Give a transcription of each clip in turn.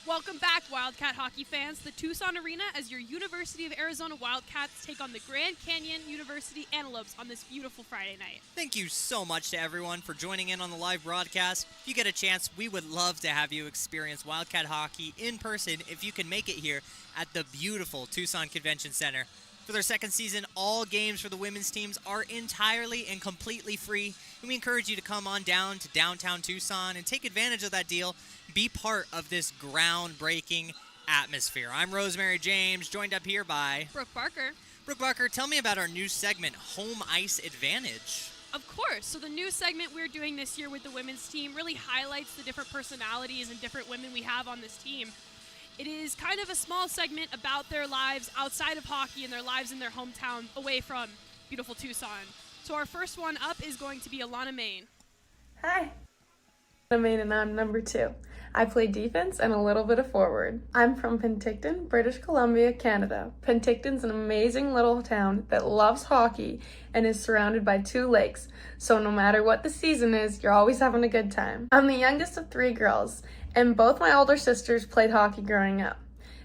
Welcome back, Wildcat hockey fans. The Tucson Arena as your University of Arizona Wildcats take on the Grand Canyon University Antelopes on this beautiful Friday night. Thank you so much to everyone for joining in on the live broadcast. If you get a chance, we would love to have you experience Wildcat hockey in person if you can make it here at the beautiful Tucson Convention Center. For their second season, all games for the women's teams are entirely and completely free, and we encourage you to come on down to downtown Tucson and take advantage of that deal. Be part of this groundbreaking atmosphere. I'm Rosemary James, joined up here by Brooke Barker. Brooke Barker, tell me about our new segment, Home Ice Advantage. Of course. So the new segment we're doing this year with the women's team really highlights the different personalities and different women we have on this team. It is kind of a small segment about their lives outside of hockey and their lives in their hometown away from beautiful Tucson. So our first one up is going to be Alana Main. Hi, I'm Main and I'm number 2. I play defense and a little bit of forward. I'm from Penticton, British Columbia, Canada. Penticton's an amazing little town that loves hockey and is surrounded by 2 lakes, so no matter what the season is, you're always having a good time. I'm the youngest of 3 girls, and both my older sisters played hockey growing up.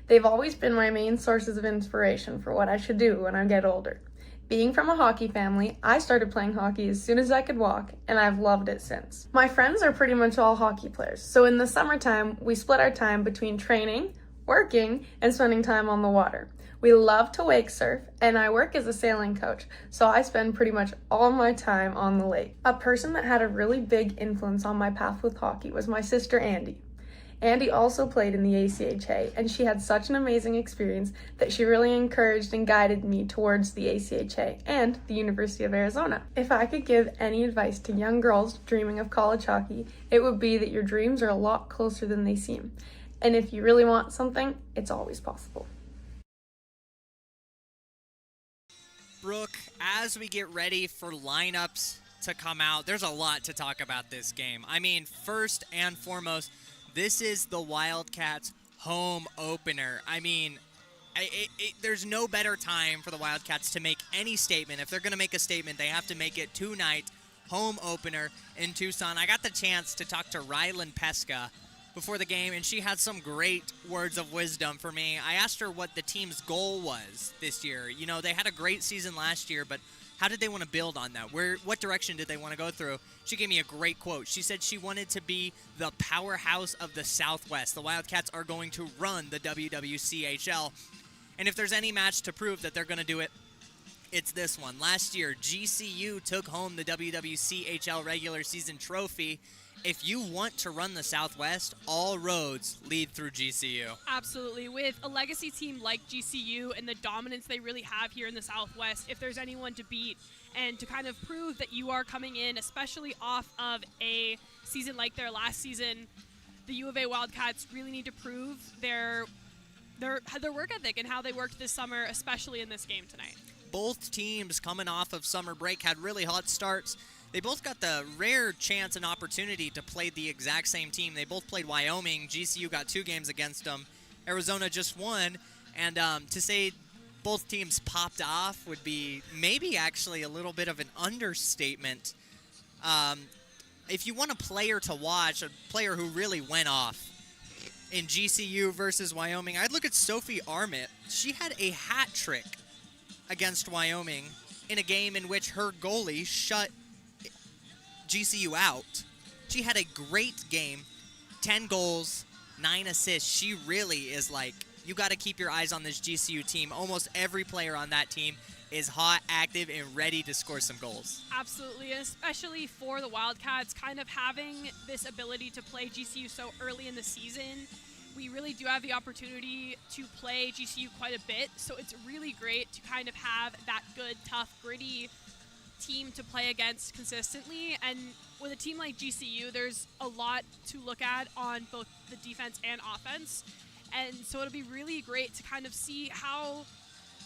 They've always been my main sources of inspiration for what I should do when I get older. Being from a hockey family, I started playing hockey as soon as I could walk, and I've loved it since. My friends are pretty much all hockey players, so in the summertime, we split our time between training, working, and spending time on the water. We love to wake surf, and I work as a sailing coach, so I spend pretty much all my time on the lake. A person that had a really big influence on my path with hockey was my sister Andy. Andy also played in the ACHA, and she had such an amazing experience that she really encouraged and guided me towards the ACHA and the University of Arizona. If I could give any advice to young girls dreaming of college hockey, it would be that your dreams are a lot closer than they seem. And if you really want something, it's always possible. Brooke, as we get ready for lineups to come out, there's a lot to talk about this game. I mean, first and foremost, this is the Wildcats' home opener. I mean, there's no better time for the Wildcats to make any statement. If they're going to make a statement, they have to make it tonight, home opener in Tucson. I got the chance to talk to Rylan Pesca before the game, and she had some great words of wisdom for me. I asked her what the team's goal was this year. You know, they had a great season last year, but how did they want to build on that? What direction did they want to go through? She gave me a great quote. She said she wanted to be the powerhouse of the Southwest. The Wildcats are going to run the WWCHL. And if there's any match to prove that they're going to do it, it's this one. Last year, GCU took home the WWCHL regular season trophy. If you want to run the Southwest, all roads lead through GCU. Absolutely. With a legacy team like GCU and the dominance they really have here in the Southwest, if there's anyone to beat and to kind of prove that you are coming in, especially off of a season like their last season, the UofA Wildcats really need to prove their work ethic and how they worked this summer, especially in this game tonight. Both teams coming off of summer break had really hot starts. They both got the rare chance and opportunity to play the exact same team. They both played Wyoming. GCU got 2 games against them. Arizona just won. And to say both teams popped off would be maybe actually a little bit of an understatement. If you want a player to watch, a player who really went off in GCU versus Wyoming, I'd look at Sophie Armit. She had a hat trick against Wyoming in a game in which her goalie shut GCU out. She had a great game, 10 goals, 9 assists. She really is like, you got to keep your eyes on this GCU team. Almost every player on that team is hot, active, and ready to score some goals. Absolutely, especially for the Wildcats, kind of having this ability to play GCU so early in the season. We really do have the opportunity to play GCU quite a bit, so it's really great to kind of have that good, tough, gritty team to play against consistently. And with a team like GCU, there's a lot to look at on both the defense and offense. And so it'll be really great to kind of see how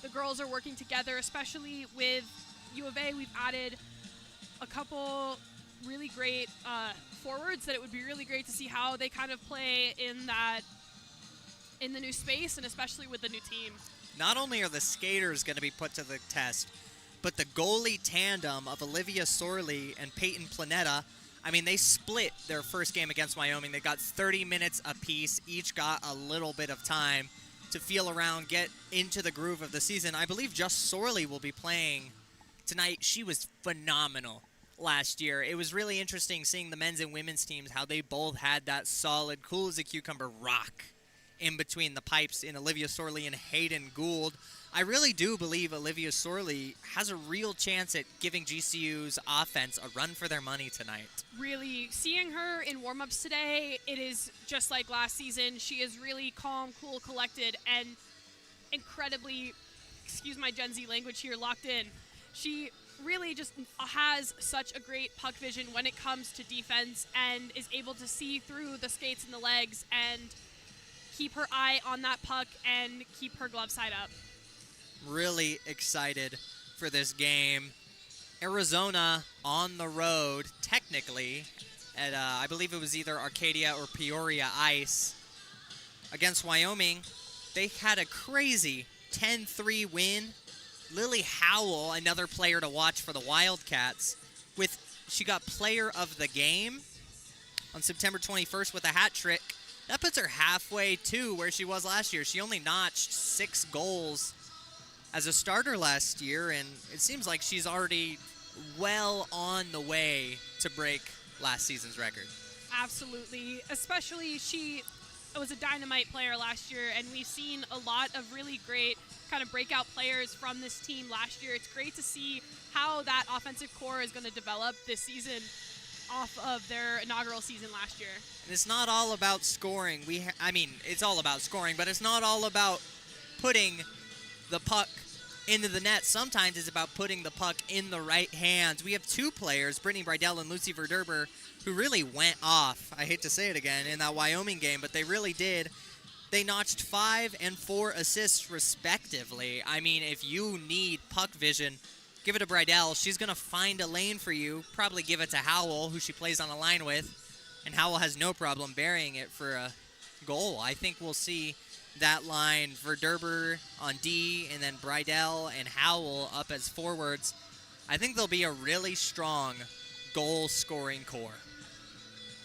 the girls are working together, especially with UofA. We've added a couple really great forwards that it would be really great to see how they kind of play in the new space, and especially with the new team. Not only are the skaters going to be put to the test, but the goalie tandem of Olivia Sorley and Peyton Planetta, I mean, they split their first game against Wyoming. They got 30 minutes apiece. Each got a little bit of time to feel around, get into the groove of the season. I believe Just Sorley will be playing tonight. She was phenomenal last year. It was really interesting seeing the men's and women's teams, how they both had that solid, cool as a cucumber rock in between the pipes in Olivia Sorley and Hayden Gould. I really do believe Olivia Sorley has a real chance at giving GCU's offense a run for their money tonight. Really, seeing her in warm-ups today, it is just like last season. She is really calm, cool, collected, and incredibly, excuse my Gen Z language here, locked in. She really just has such a great puck vision when it comes to defense and is able to see through the skates and the legs and keep her eye on that puck and keep her glove side up. Really excited for this game. Arizona on the road, technically, at I believe it was either Arcadia or Peoria ice. Against Wyoming, they had a crazy 10-3 win. Lily Howell, another player to watch for the Wildcats, she got player of the game on September 21st with a hat trick. That puts her halfway to where she was last year. She only notched 6 goals as a starter last year, and it seems like she's already well on the way to break last season's record. Absolutely. Especially she was a dynamite player last year, and we've seen a lot of really great kind of breakout players from this team last year. It's great to see how that offensive core is going to develop this season off of their inaugural season last year. And it's not all about scoring. It's all about scoring, but it's not all about putting the puck into the net. Sometimes it's about putting the puck in the right hands. We have 2 players, Brittany Bridell and Lucy Verderber, who really went off, I hate to say it again, in that Wyoming game, but they really did. They notched 5 and 4 assists respectively. I mean, if you need puck vision, give it to Bridell. She's going to find a lane for you. Probably give it to Howell, who she plays on a line with, and Howell has no problem burying it for a goal. I think we'll see that line, Verderber on D, and then Bridell and Howell up as forwards. I think they'll be a really strong goal-scoring core.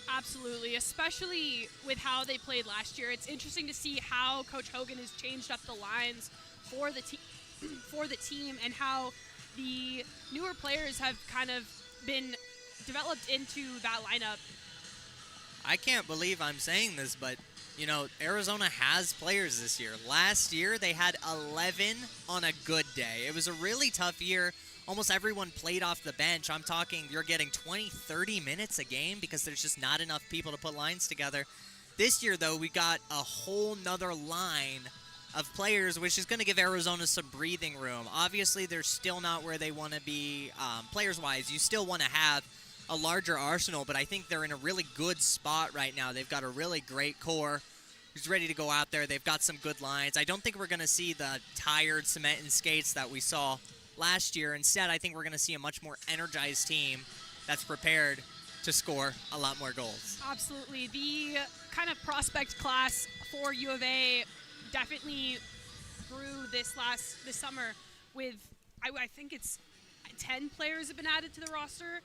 Absolutely, especially with how they played last year. It's interesting to see how Coach Hogan has changed up the lines for the team and how the newer players have kind of been developed into that lineup. I can't believe I'm saying this, but Arizona has players this year. Last year, they had 11 on a good day. It was a really tough year. Almost everyone played off the bench. I'm talking you're getting 20, 30 minutes a game because there's just not enough people to put lines together. This year, though, we got a whole nother line of players, which is going to give Arizona some breathing room. Obviously, they're still not where they want to be players-wise. You still want to have a larger arsenal, but I think they're in a really good spot right now. They've got a really great core who's ready to go out there. They've got some good lines. I don't think we're going to see the tired cement and skates that we saw last year. Instead, I think we're going to see a much more energized team that's prepared to score a lot more goals. Absolutely. The kind of prospect class for UofA definitely grew this summer with, I think it's 10 players have been added to the roster,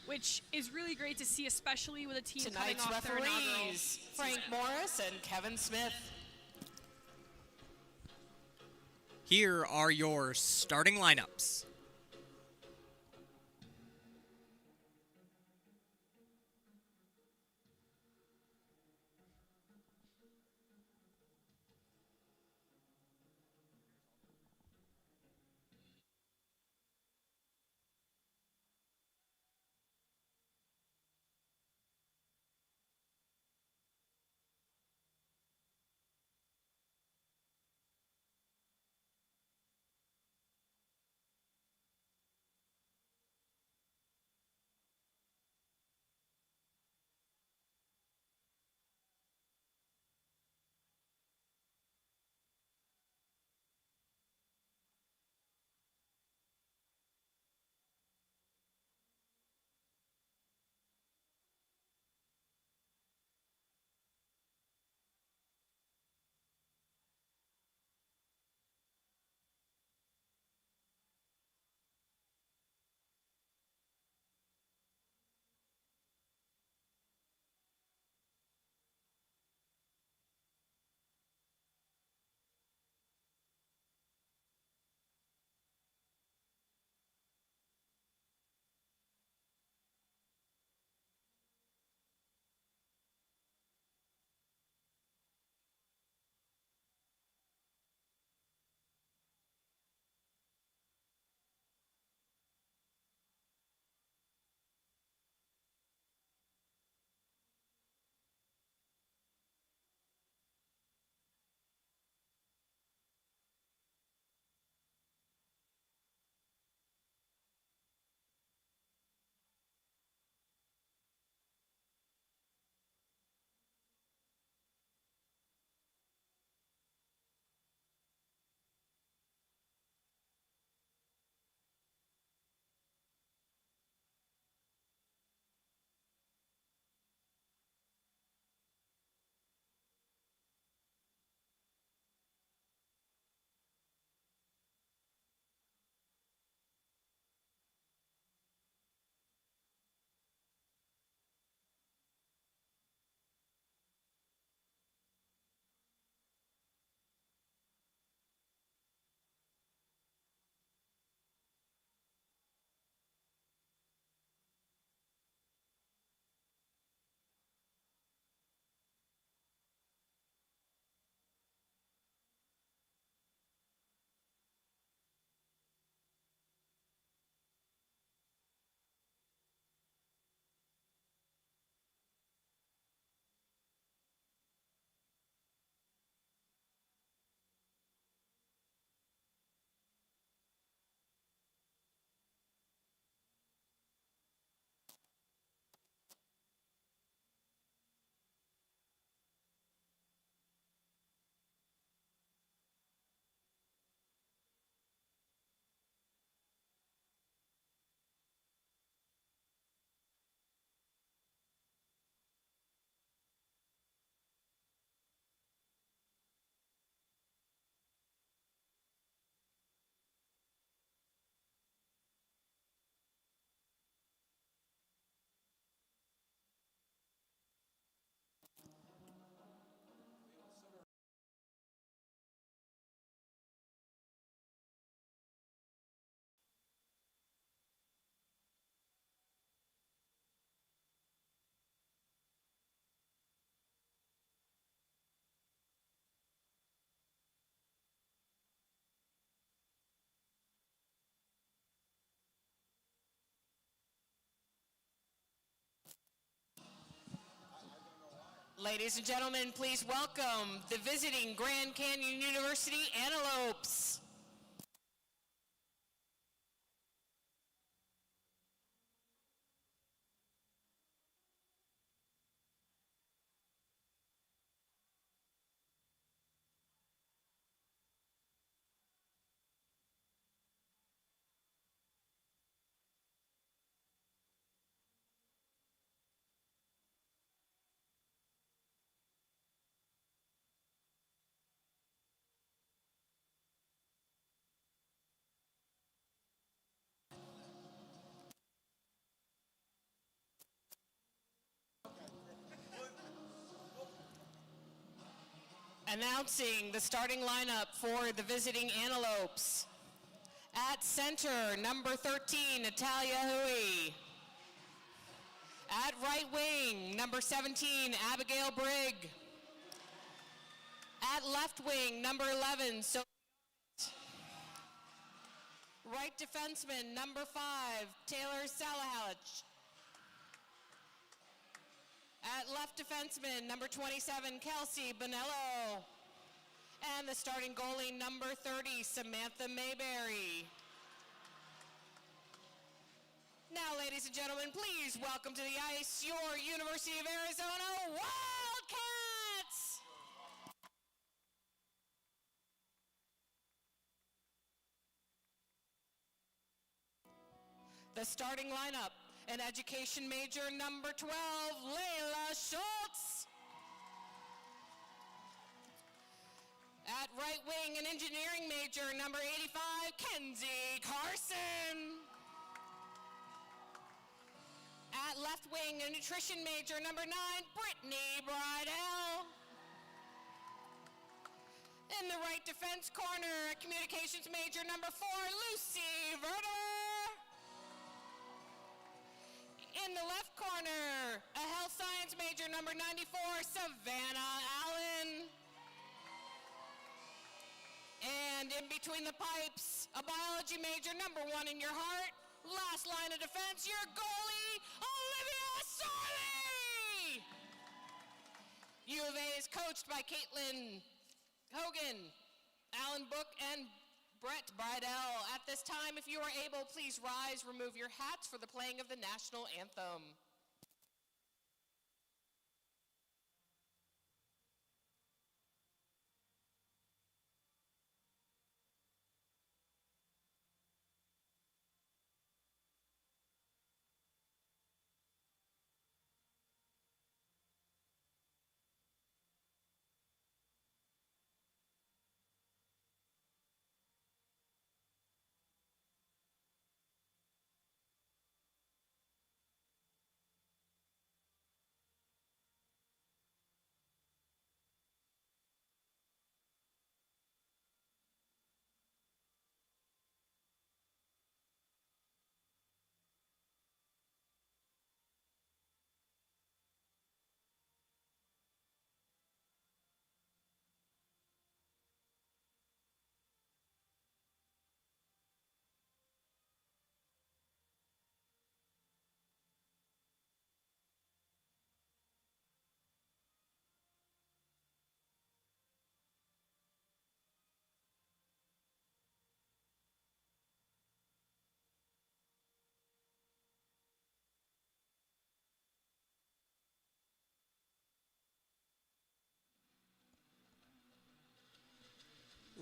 which is really great to see, especially with a team coming Tonight's off their inaugural referees, Frank Morris and Kevin Smith. Here are your starting lineups. Ladies and gentlemen, please welcome the visiting Grand Canyon University Antelopes. Announcing the starting lineup for the visiting Antelopes. At center, number 13, Natalia Hui. At right wing, number 17, Abigail Brigg. At left wing, number 11, so right defenseman, number 5, Taylor Salahalich. At left defenseman, number 27, Kelsey Bonello. And the starting goalie, number 30, Samantha Mayberry. Now, ladies and gentlemen, please welcome to the ice your University of Arizona Wildcats! The starting lineup, an education major, number 12, Layla Schultz. At right wing, an engineering major, number 85, Kenzie Carson. At left wing, a nutrition major, number 9, Brittany Bridell. In the right defense corner, a communications major, number 4, Lucy Verder. In the left corner, a health science major, number 94, Savannah Allen. And in between the pipes, a biology major, number 1 in your heart. Last line of defense, your goalie, Olivia Sorley! U of A is coached by Caitlin Hogan, Alan Book, and Brett Bridell. At this time, if you are able, please rise, remove your hats for the playing of the national anthem.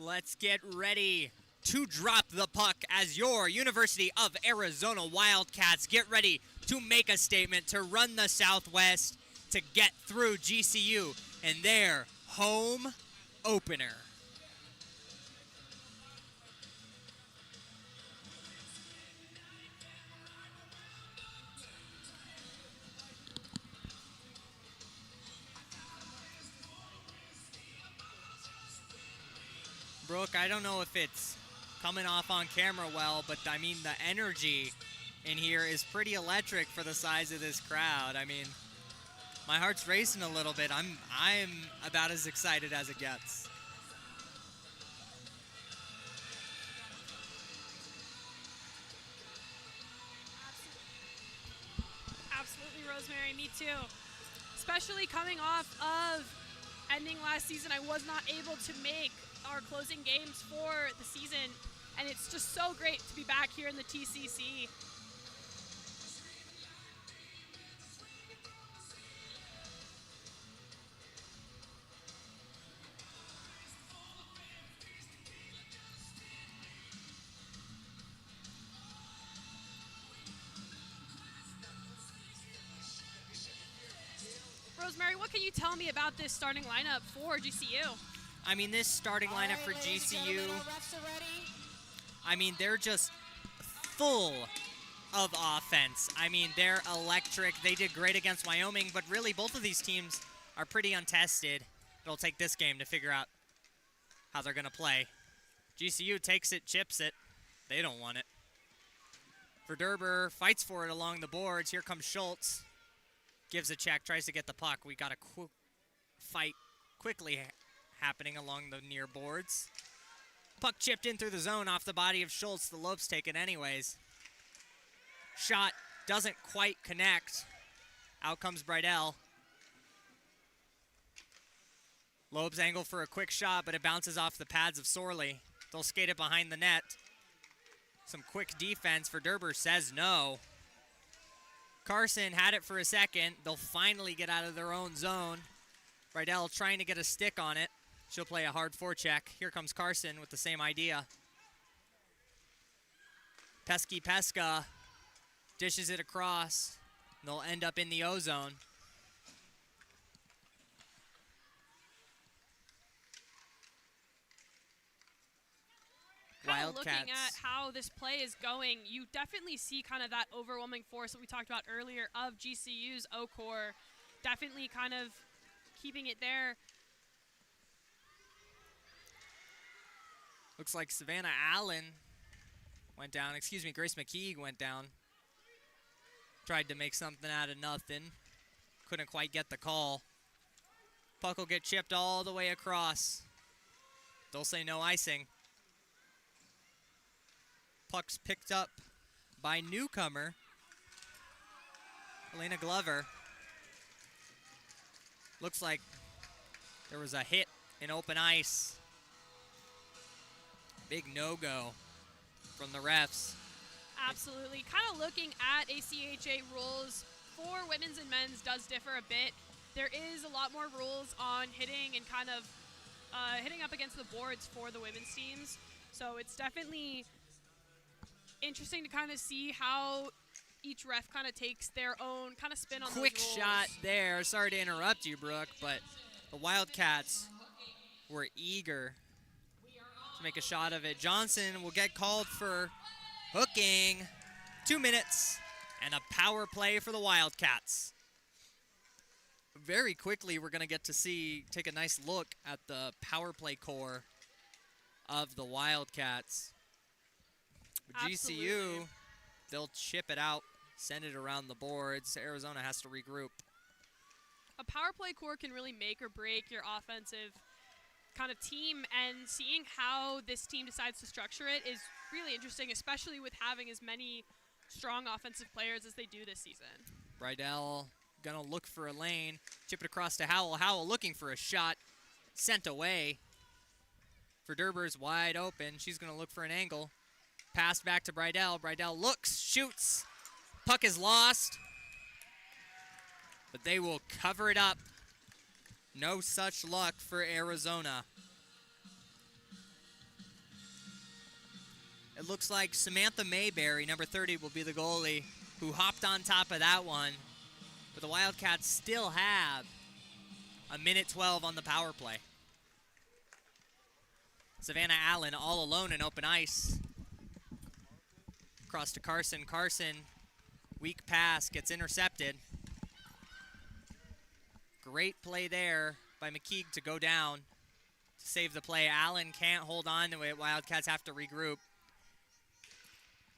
Let's get ready to drop the puck as your University of Arizona Wildcats get ready to make a statement, to run the Southwest, to get through GCU in their home opener. Brooke, I don't know if it's coming off on camera well, but I mean, the energy in here is pretty electric for the size of this crowd. I mean, my heart's racing a little bit. I'm about as excited as it gets. Absolutely, Rosemary. Me too. especially coming off of ending last season. I was not able to make our closing games for the season, and it's just so great to be back here in the TCC. Rosemary, what can you tell me about this starting lineup for GCU? I mean, this starting lineup for GCU, I mean, they're just full of offense. I mean, they're electric. They did great against Wyoming, but really both of these teams are pretty untested. It'll take this game to figure out how they're going to play. GCU takes it, chips it. They don't want it. Verderber fights for it along the boards. Here comes Schultz. Gives a check, tries to get the puck. We got a fight quickly happening along the near boards. Puck chipped in through the zone off the body of Schultz. The Lopes take it anyways. Shot doesn't quite connect. Out comes Bridell. Lopes angle for a quick shot, but it bounces off the pads of Sorley. They'll skate it behind the net. Some quick defense. Verderber says no. Carson had it for a second. They'll finally get out of their own zone. Bridell trying to get a stick on it. She'll play a hard forecheck. Here comes Carson with the same idea. Pesky Pesca dishes it across. They'll end up in the O zone. Wildcats. Looking at how this play is going, you definitely see kind of that overwhelming force that we talked about earlier of GCU's O-Core. Definitely kind of keeping it there. Looks like Savannah Allen went down. Excuse me, Grace McKeague went down. Tried to make something out of nothing. Couldn't quite get the call. Puck will get chipped all the way across. They'll say no icing. Puck's picked up by newcomer Elena Glover. Looks like there was a hit in open ice. Big no-go from the refs. Absolutely. Kind of looking at ACHA rules for women's and men's does differ a bit. There is a lot more rules on hitting and kind of hitting up against the boards for the women's teams. So it's definitely interesting to kind of see how each ref kind of takes their own kind of spin on Quick those rules. shot there. Sorry to interrupt you, Brooke, but the Wildcats were eager to make a shot of it. Johnson will get called for hooking. 2 minutes and a power play for the Wildcats. Very quickly, we're going to get to take a nice look at the power play core of the Wildcats. Absolutely. GCU, they'll chip it out, send it around the boards. Arizona has to regroup. A power play core can really make or break your offensive kind of team, and seeing how this team decides to structure it is really interesting, especially with having as many strong offensive players as they do this season. Bridell gonna look for a lane, chip it across to Howell. Howell looking for a shot, sent away. Verderber's wide open. She's gonna look for an angle. Pass back to Bridell. Bridell looks, shoots. Puck is lost. But they will cover it up. No such luck for Arizona. It looks like Samantha Mayberry, number 30, will be the goalie who hopped on top of that one. But the Wildcats still have a minute 12 on the power play. Savannah Allen all alone in open ice. Across to Carson. Carson, weak pass, gets intercepted. Great play there by McKeague to go down to save the play. Allen can't hold on to it. Wildcats have to regroup.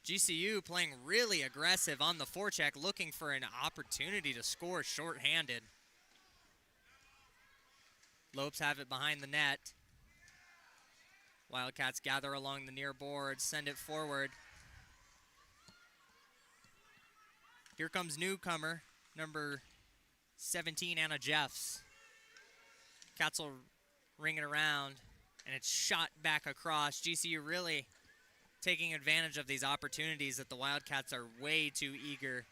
GCU playing really aggressive on the forecheck, looking for an opportunity to score shorthanded. Lopes have it behind the net. Wildcats gather along the near boards, send it forward. Here comes newcomer, number 17, Anna Jeffs. Cats will ring it around, and it's shot back across. GCU really taking advantage of these opportunities that the Wildcats are way too eager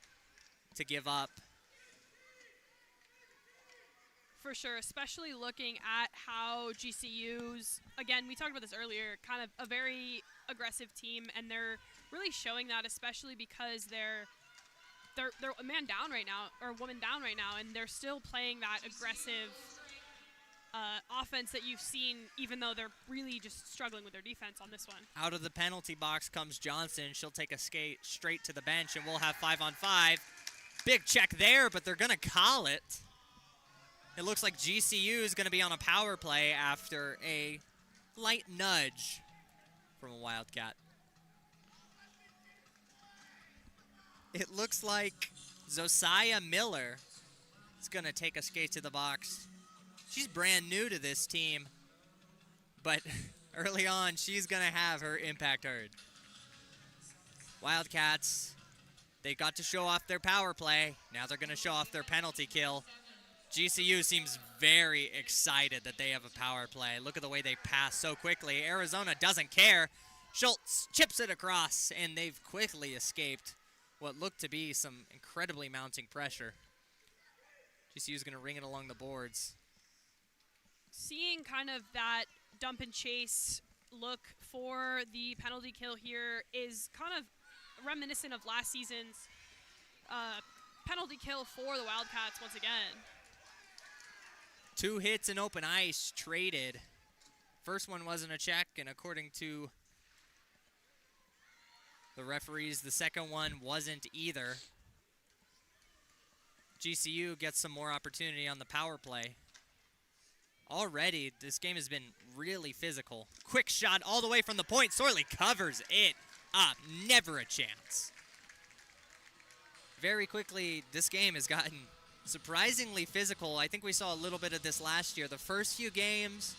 to give up. For sure, especially looking at how GCU's, again, we talked about this earlier, kind of a very aggressive team, and they're really showing that, especially because they're a man down right now, or a woman down right now, and they're still playing that aggressive offense that you've seen, even though they're really just struggling with their defense on this one. Out of the penalty box comes Johnson. She'll take a skate straight to the bench, and we'll have 5-on-5. Big check there, but they're going to call it. It looks like GCU is going to be on a power play after a light nudge from a Wildcat. It looks like Josiah Miller is going to take a skate to the box. She's brand new to this team, but early on, she's going to have her impact heard. Wildcats, they got to show off their power play. Now they're going to show off their penalty kill. GCU seems very excited that they have a power play. Look at the way they pass so quickly. Arizona doesn't care. Schultz chips it across, and they've quickly escaped what looked to be some incredibly mounting pressure. GCU is going to ring it along the boards. Seeing kind of that dump and chase look for the penalty kill here is kind of reminiscent of last season's penalty kill for the Wildcats once again. 2 hits in open ice traded. First one wasn't a check, and according to the referees, the second one wasn't either. GCU gets some more opportunity on the power play. Already, this game has been really physical. Quick shot all the way from the point. Sorley covers it up. Never a chance. Very quickly, this game has gotten surprisingly physical. I think we saw a little bit of this last year. The first few games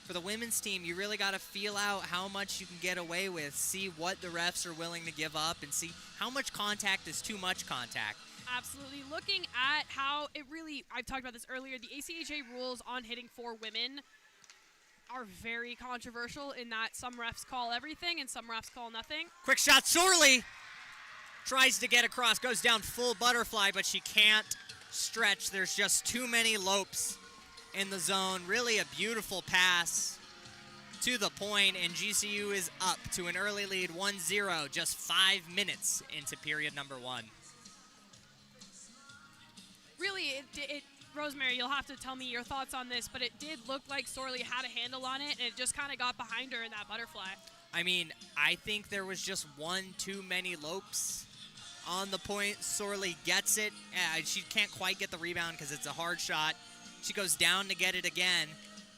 for the women's team, you really got to feel out how much you can get away with, see what the refs are willing to give up, and see how much contact is too much contact. Absolutely. Looking at how it really, I've talked about this earlier, the ACHA rules on hitting for women are very controversial in that some refs call everything and some refs call nothing. Quick shot, Sorley tries to get across, goes down full butterfly, but she can't stretch. There's just too many lopes in the zone. Really a beautiful pass to the point, and GCU is up to an early lead, 1-0, just 5 minutes into period number 1. Really, Rosemary, you'll have to tell me your thoughts on this, but it did look like Sorley had a handle on it, and it just kind of got behind her in that butterfly. I mean, I think there was just one too many lopes on the point. Sorley gets it. She can't quite get the rebound because it's a hard shot. She goes down to get it again.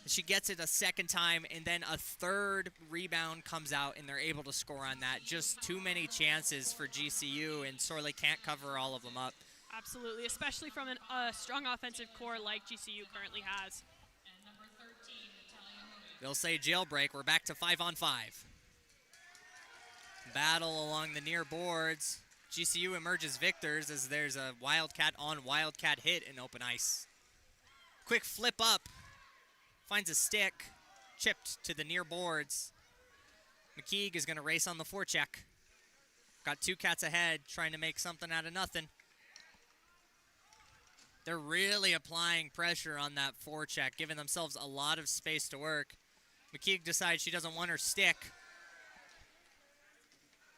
She gets it a second time, and then a third rebound comes out, and they're able to score on that. Just too many chances for GCU, and Sorley can't cover all of them up. Absolutely, especially from a strong offensive core like GCU currently has. They'll say jailbreak. We're back to 5-on-5. Battle along the near boards. GCU emerges victors as there's a Wildcat on Wildcat hit in open ice. Quick flip up. Finds a stick. Chipped to the near boards. McKeague is going to race on the forecheck. Got 2 cats ahead, trying to make something out of nothing. They're really applying pressure on that forecheck, giving themselves a lot of space to work. McKeague decides she doesn't want her stick.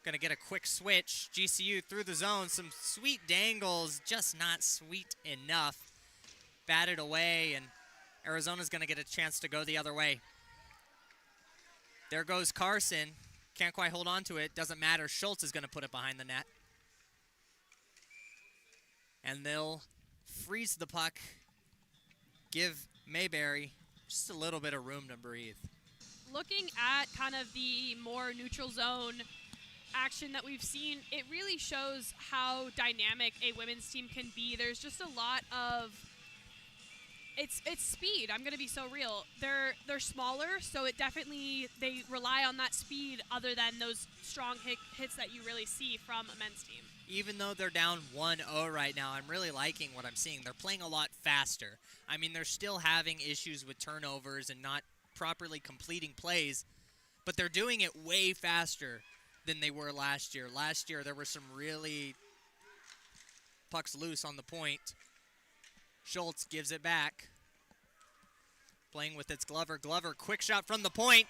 Gonna get a quick switch. GCU through the zone. Some sweet dangles, just not sweet enough. Batted away, and Arizona's gonna get a chance to go the other way. There goes Carson. Can't quite hold on to it. Doesn't matter. Schultz is gonna put it behind the net. And they'll freeze the puck. Give Mayberry just a little bit of room to breathe. Looking at kind of the more neutral zone action that we've seen, it really shows how dynamic a women's team can be. There's just a lot of It's speed. I'm gonna be so real. They're smaller, so they rely on that speed other than those strong hits that you really see from a men's team. Even though they're down 1-0 right now, I'm really liking what I'm seeing. They're playing a lot faster. I mean, they're still having issues with turnovers and not properly completing plays, but they're doing it way faster than they were last year. Last year, there were some really pucks loose on the point. Schultz gives it back. Playing with its Glover. Glover, quick shot from the point.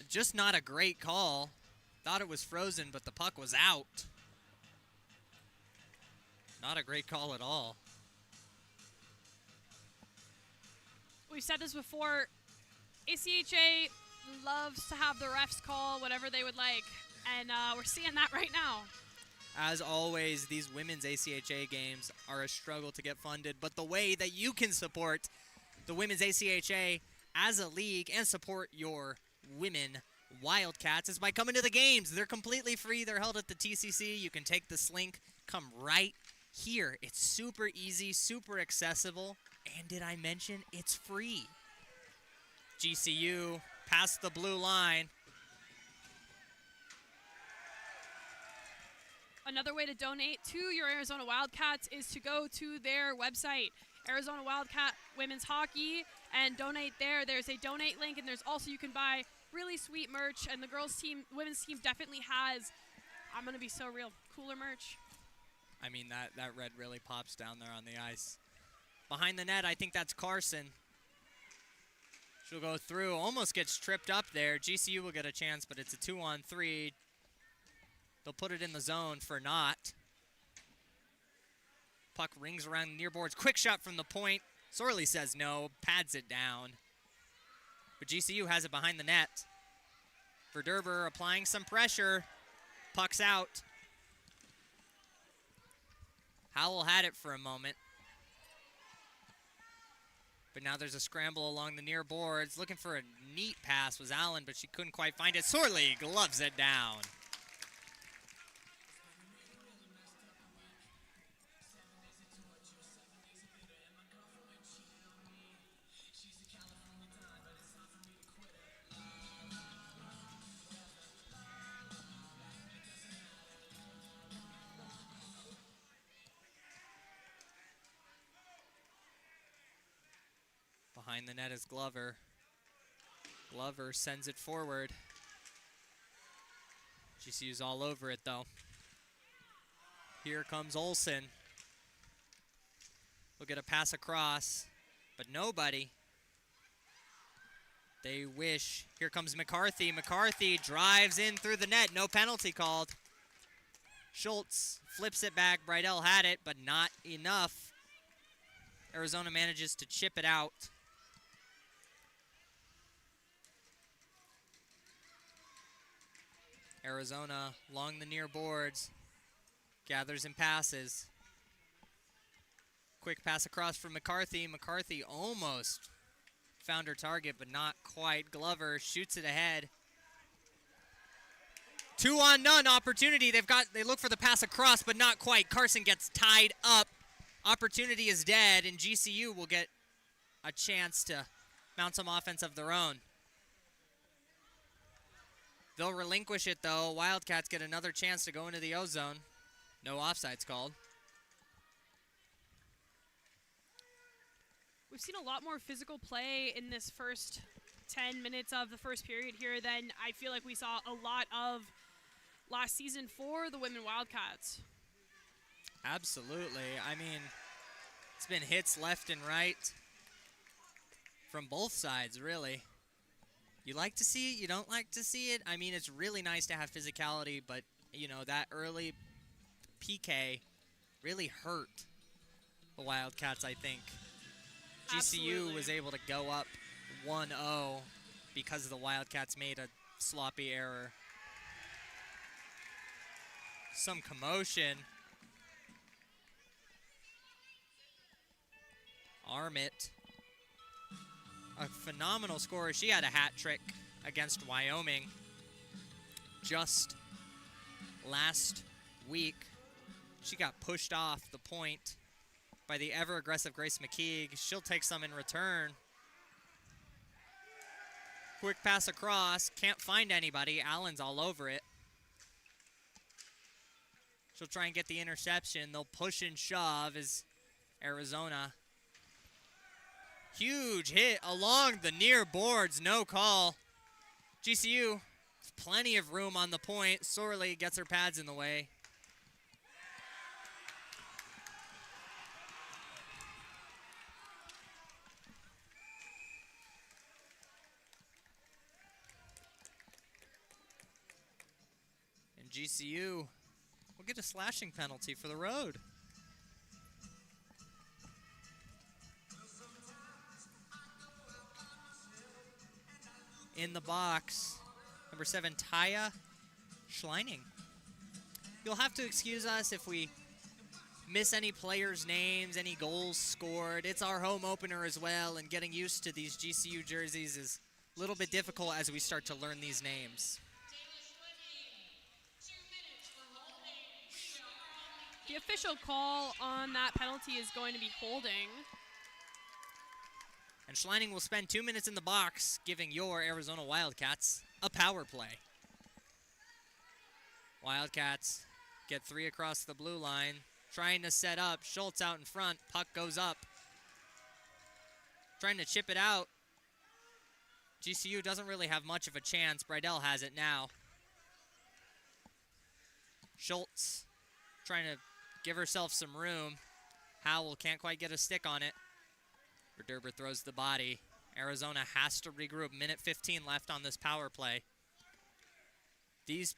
Just not a great call. Thought it was frozen, but the puck was out. Not a great call at all. We've said this before. ACHA loves to have the refs call whatever they would like, and we're seeing that right now. As always, these women's ACHA games are a struggle to get funded, but the way that you can support the women's ACHA as a league and support your women Wildcats is by coming to the games. They're completely free. They're held at the TCC. You can take this link, come right here. It's super easy, super accessible, and did I mention it's free? GCU past the blue line. Another way to donate to your Arizona Wildcats is to go to their website, Arizona Wildcat Women's Hockey, and donate there. There's a donate link, and there's also, you can buy really sweet merch, and the women's team definitely has, I'm going to be so real, cooler merch. I mean, that red really pops down there on the ice. Behind the net, I think that's Carson. She'll go through, almost gets tripped up there. GCU will get a chance, but it's a 2-on-3. They'll put it in the zone for Knott. Puck rings around the near boards. Quick shot from the point. Sorley says no, pads it down. But GCU has it behind the net. Verderber applying some pressure. Puck's out. Howell had it for a moment. But now there's a scramble along the near boards. Looking for a neat pass was Allen, but she couldn't quite find it. Sorley gloves it down. Behind the net is Glover. Glover sends it forward. GCU's all over it, though. Here comes Olsen. We'll get a pass across, but nobody. They wish. Here comes McCarthy. McCarthy drives in through the net. No penalty called. Schultz flips it back. Bridell had it, but not enough. Arizona manages to chip it out. Arizona along the near boards, gathers and passes. Quick pass across from McCarthy. McCarthy almost found her target, but not quite. Glover shoots it ahead. 2-on-none opportunity. They look for the pass across, but not quite. Carson gets tied up. Opportunity is dead, and GCU will get a chance to mount some offense of their own. They'll relinquish it, though. Wildcats get another chance to go into the O-zone. No offsides called. We've seen a lot more physical play in this first 10 minutes of the first period here than I feel like we saw a lot of last season for the women Wildcats. Absolutely. I mean, it's been hits left and right from both sides, really. You like to see it, you don't like to see it. I mean, it's really nice to have physicality, but, you know, that early PK really hurt the Wildcats, I think. Absolutely. GCU was able to go up 1-0 because the Wildcats made a sloppy error. Some commotion. Armit, a phenomenal scorer. She had a hat trick against Wyoming just last week. She got pushed off the point by the ever-aggressive Grace McKeague. She'll take some in return. Quick pass across. Can't find anybody. Allen's all over it. She'll try and get the interception. They'll push and shove as Arizona. Huge hit along the near boards. No call. GCU, plenty of room on the point. Sorley gets her pads in the way. And GCU will get a slashing penalty for the road. In the box, number 7, Taya Schleining. You'll have to excuse us if we miss any players' names, any goals scored. It's our home opener as well, and getting used to these GCU jerseys is a little bit difficult as we start to learn these names. The official call on that penalty is going to be holding. And Schleining will spend 2 minutes in the box, giving your Arizona Wildcats a power play. Wildcats get 3 across the blue line, trying to set up. Schultz out in front, puck goes up. Trying to chip it out. GCU doesn't really have much of a chance. Bridell has it now. Schultz trying to give herself some room. Howell can't quite get a stick on it. Derber throws the body. Arizona has to regroup. Minute 15 left on this power play. These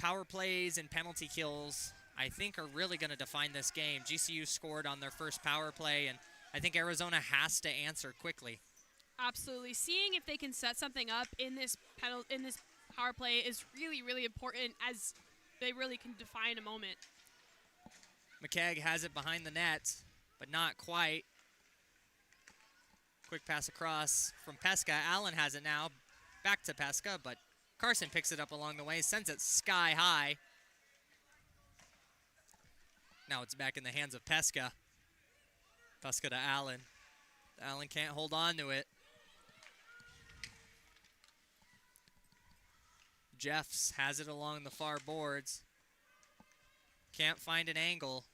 power plays and penalty kills, I think, are really going to define this game. GCU scored on their first power play, and I think Arizona has to answer quickly. Absolutely. Seeing if they can set something up in this power play is really, really important, as they really can define a moment. McKeague has it behind the net, but not quite. Quick pass across from Pesca. Allen has it now. Back to Pesca, but Carson picks it up along the way, sends it sky high. Now it's back in the hands of Pesca. Pesca to Allen. Allen can't hold on to it. Jeffs has it along the far boards. Can't find an angle.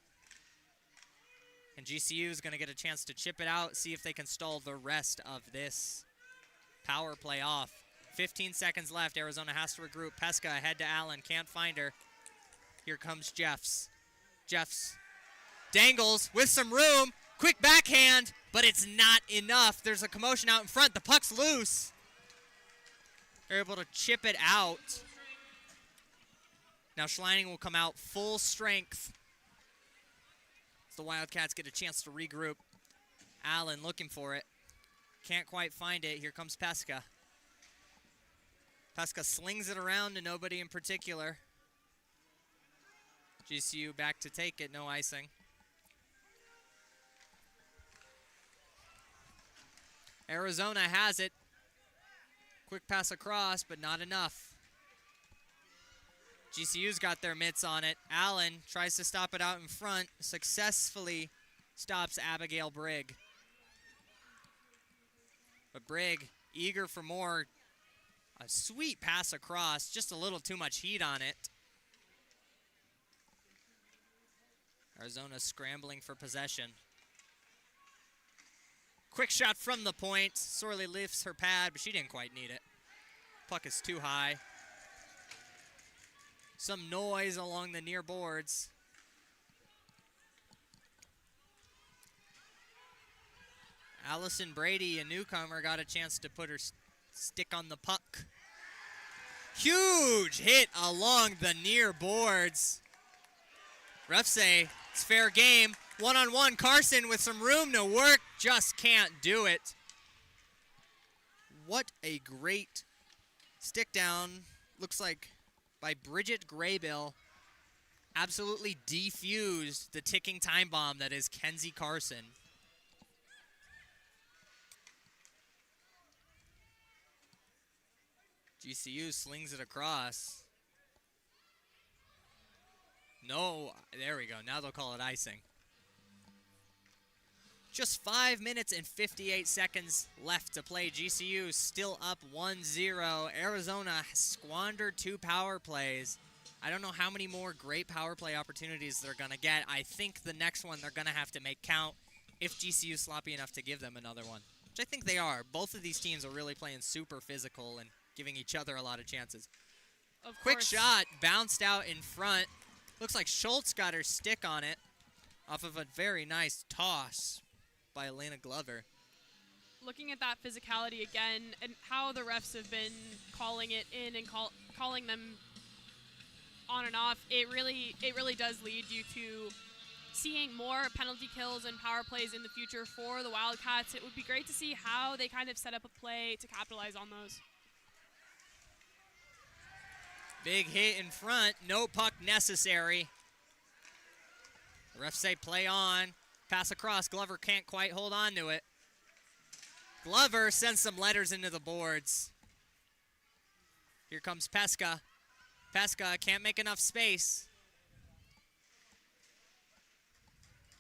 And GCU is going to get a chance to chip it out, see if they can stall the rest of this power play off. 15 seconds left. Arizona has to regroup. Pesca ahead to Allen. Can't find her. Here comes Jeffs. Jeffs dangles with some room. Quick backhand, but it's not enough. There's a commotion out in front. The puck's loose. They're able to chip it out. Now Schleining will come out full strength. The Wildcats get a chance to regroup. Allen looking for it. Can't quite find it. Here comes Pesca. Pesca slings it around to nobody in particular. GCU back to take it. No icing. Arizona has it. Quick pass across, but not enough. GCU's got their mitts on it. Allen tries to stop it out in front. Successfully stops Abigail Brigg. But Brigg, eager for more. A sweet pass across. Just a little too much heat on it. Arizona scrambling for possession. Quick shot from the point. Sorley lifts her pad, but she didn't quite need it. Puck is too high. Some noise along the near boards. Allison Brady, a newcomer, got a chance to put her stick on the puck. Huge hit along the near boards. Refs say it's fair game. One-on-one, Carson with some room to work, just can't do it. What a great stick down. Looks like by Bridget Graybill. Absolutely defused the ticking time bomb that is Kenzie Carson. GCU slings it across. No, there we go. Now they'll call it icing. Just 5 minutes and 58 seconds left to play. GCU still up 1-0. Arizona has squandered 2 power plays. I don't know how many more great power play opportunities they're going to get. I think the next one they're going to have to make count if GCU is sloppy enough to give them another one, which I think they are. Both of these teams are really playing super physical and giving each other a lot of chances. Quick shot, bounced out in front. Looks like Schultz got her stick on it off of a very nice toss by Elena Glover. Looking at that physicality again and how the refs have been calling it in and calling them on and off, it really does lead you to seeing more penalty kills and power plays in the future for the Wildcats. It would be great to see how they kind of set up a play to capitalize on those. Big hit in front, no puck necessary. The refs say play on, pass across, Glover can't quite hold on to it. Glover sends some letters into the boards. Here comes Pesca. Pesca can't make enough space.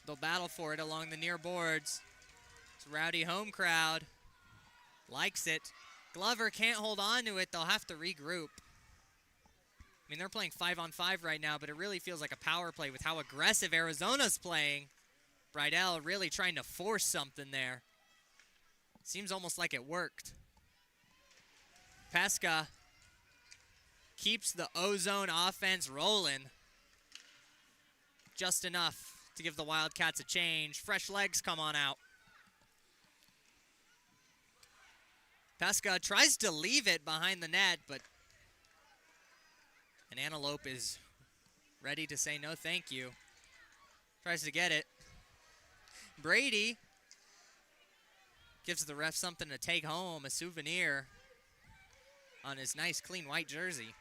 They'll battle for it along the near boards. It's a rowdy home crowd. Likes it. Glover can't hold on to it. They'll have to regroup. I mean, they're playing 5-on-5 right now, but it really feels like a power play with how aggressive Arizona's playing. Bridell really trying to force something there. Seems almost like it worked. Pesca keeps the Ozone offense rolling. Just enough to give the Wildcats a change. Fresh legs come on out. Pesca tries to leave it behind the net, but an Antelope is ready to say no thank you. Tries to get it. Brady gives the ref something to take home, a souvenir on his nice clean white jersey.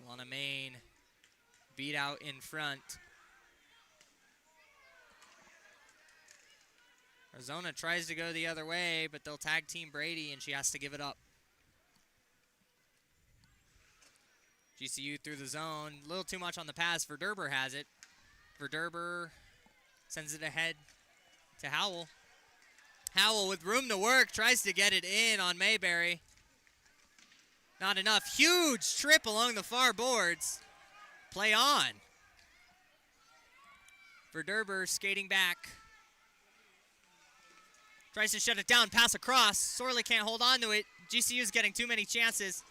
Lana Main beat out in front. Arizona tries to go the other way, but they'll tag team Brady, and she has to give it up. GCU through the zone. A little too much on the pass. Verderber has it. Verderber sends it ahead to Howell. Howell with room to work tries to get it in on Mayberry. Not enough. Huge trip along the far boards. Play on. Verderber skating back. Tries to shut it down. Pass across. Sorley can't hold on to it. GCU's getting too many chances.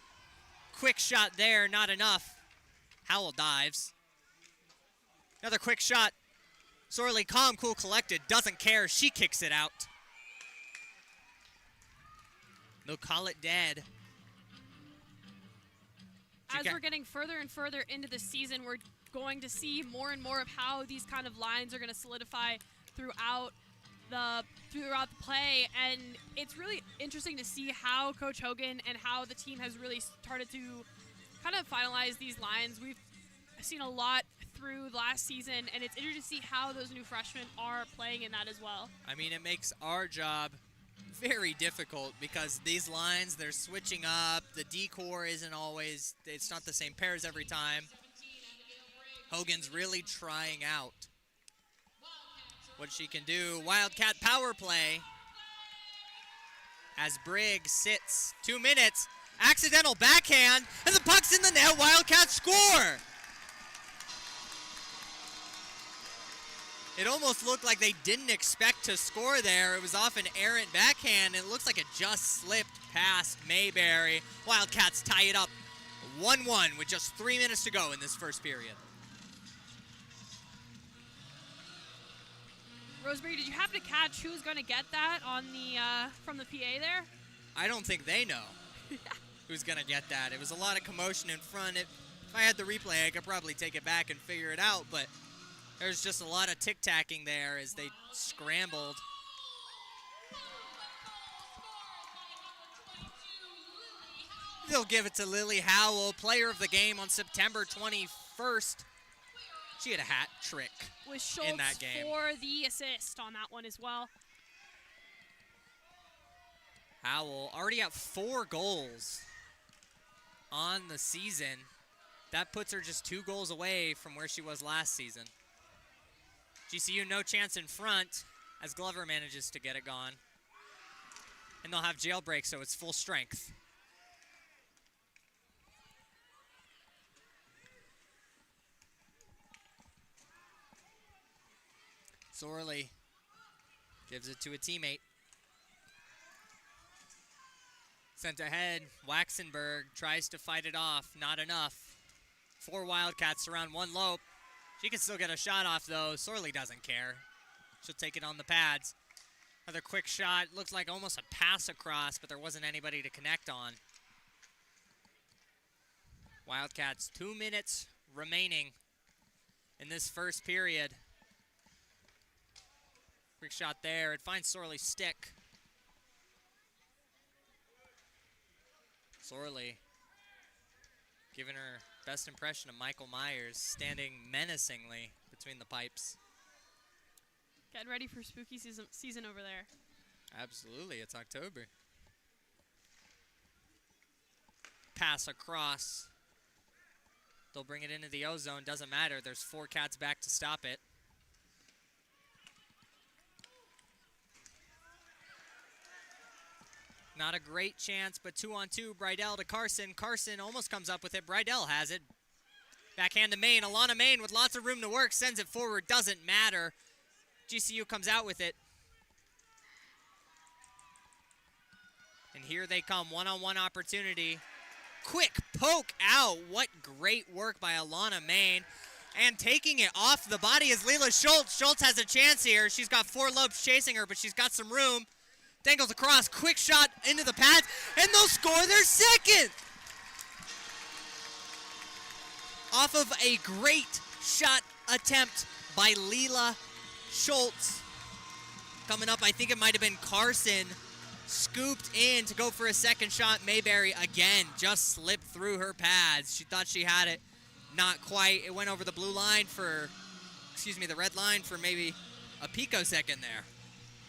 Quick shot there. Not enough. Howell dives. Another quick shot. Sorley calm, cool, collected. Doesn't care. She kicks it out. They'll call it dead. As we're getting further and further into the season, we're going to see more and more of how these kind of lines are going to solidify throughout the play, and it's really interesting to see how Coach Hogan and how the team has really started to kind of finalize these lines. We've seen a lot through the last season, and it's interesting to see how those new freshmen are playing in that as well. I mean, it makes our job very difficult because these lines, they're switching up. The decor isn't always, it's not the same pairs every time. Hogan's really trying out what she can do. Wildcat power play as Briggs sits. 2 minutes. Accidental backhand, and the puck's in the net. Wildcats score. It almost looked like they didn't expect to score there. It was off an errant backhand. It looks like it just slipped past Mayberry. Wildcats tie it up 1-1 with just 3 minutes to go in this first period. Rosemary, did you happen to catch who's going to get that on the from the PA there? I don't think they know who's going to get that. It was a lot of commotion in front. If I had the replay, I could probably take it back and figure it out, but there's just a lot of tic-tacking there as they scrambled. They'll give it to Lily Howell, player of the game on September 21st. She had a hat trick with Schultz in that game. For the assist on that one as well. Howell already at 4 goals on the season. That puts her just 2 goals away from where she was last season. GCU no chance in front as Glover manages to get it gone. And they'll have jailbreak, so it's full strength. Sorley gives it to a teammate. Sent ahead, Waxenberg tries to fight it off, not enough. 4 Wildcats surround 1 Lope. She can still get a shot off though. Sorley doesn't care. She'll take it on the pads. Another quick shot, looks like almost a pass across, but there wasn't anybody to connect on. Wildcats, 2 minutes remaining in this first period. Quick shot there, it finds Sorley's stick. Sorley giving her best impression of Michael Myers, standing menacingly between the pipes. Getting ready for spooky season over there. Absolutely, it's October. Pass across. They'll bring it into the O-zone, doesn't matter. There's 4 Cats back to stop it. Not a great chance, but 2-on-2. Brydell to Carson. Carson almost comes up with it. Brydell has it. Backhand to Main. Alana Main with lots of room to work. Sends it forward. Doesn't matter. GCU comes out with it. And here they come. One-on-one opportunity. Quick poke out. What great work by Alana Main. And taking it off the body is Leela Schultz. Schultz has a chance here. She's got 4 Lopes chasing her, but she's got some room. Dangles across, quick shot into the pads, and they'll score their second! Off of a great shot attempt by Leela Schultz. Coming up, I think it might have been Carson, scooped in to go for a second shot. Mayberry, again, just slipped through her pads. She thought she had it, not quite. It went over the blue line for, the red line for maybe a picosecond there.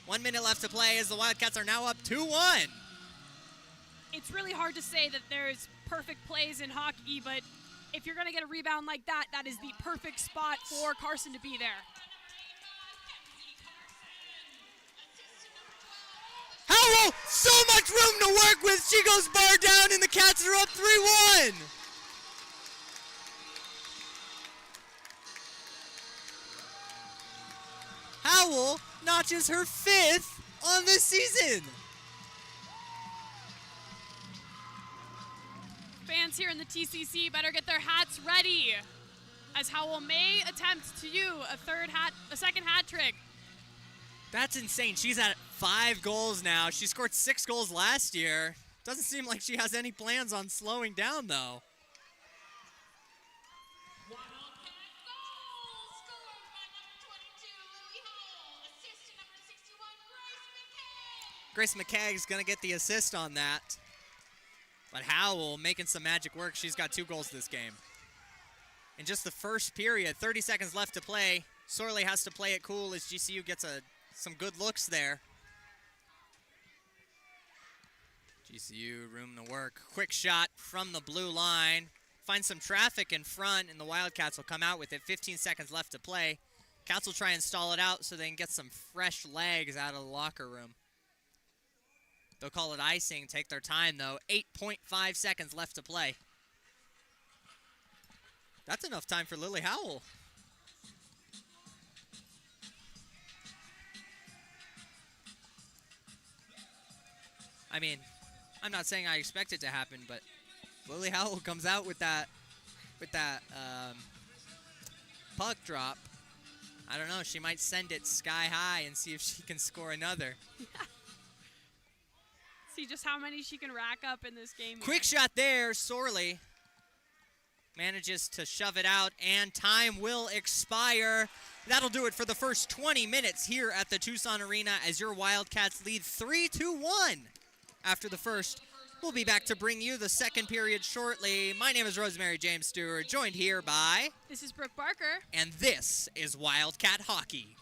1 minute left to play as the Wildcats are now up 2-1. It's really hard to say that there's perfect plays in hockey, but if you're going to get a rebound like that, that is the perfect spot for Carson to be there. Howell, so much room to work with. She goes bar down and the Cats are up 3-1. Howell notches her 5th on this season. Fans here in the TCC better get their hats ready, as Howell may attempt to do a second hat trick. That's insane. She's at 5 goals now. She scored 6 goals last year. Doesn't seem like she has any plans on slowing down though. Grace McKegg's going to get the assist on that. But Howell making some magic work. She's got 2 goals this game. In just the first period, 30 seconds left to play. Sorley has to play it cool as GCU gets some good looks there. GCU room to work. Quick shot from the blue line. Finds some traffic in front, and the Wildcats will come out with it. 15 seconds left to play. Cats will try and stall it out so they can get some fresh legs out of the locker room. They'll call it icing, take their time though. 8.5 seconds left to play. That's enough time for Lily Howell. I mean, I'm not saying I expect it to happen, but Lily Howell comes out with that puck drop. I don't know, she might send it sky high and see if she can score another. See just how many she can rack up in this game. Quick shot there, Sorley manages to shove it out, and time will expire. That'll do it for the first 20 minutes here at the Tucson Arena as your Wildcats lead 3-1 after the first. We'll be back to bring you the second period shortly. My name is Rosemary James Stewart, joined here by... This is Brooke Barker. And this is Wildcat Hockey.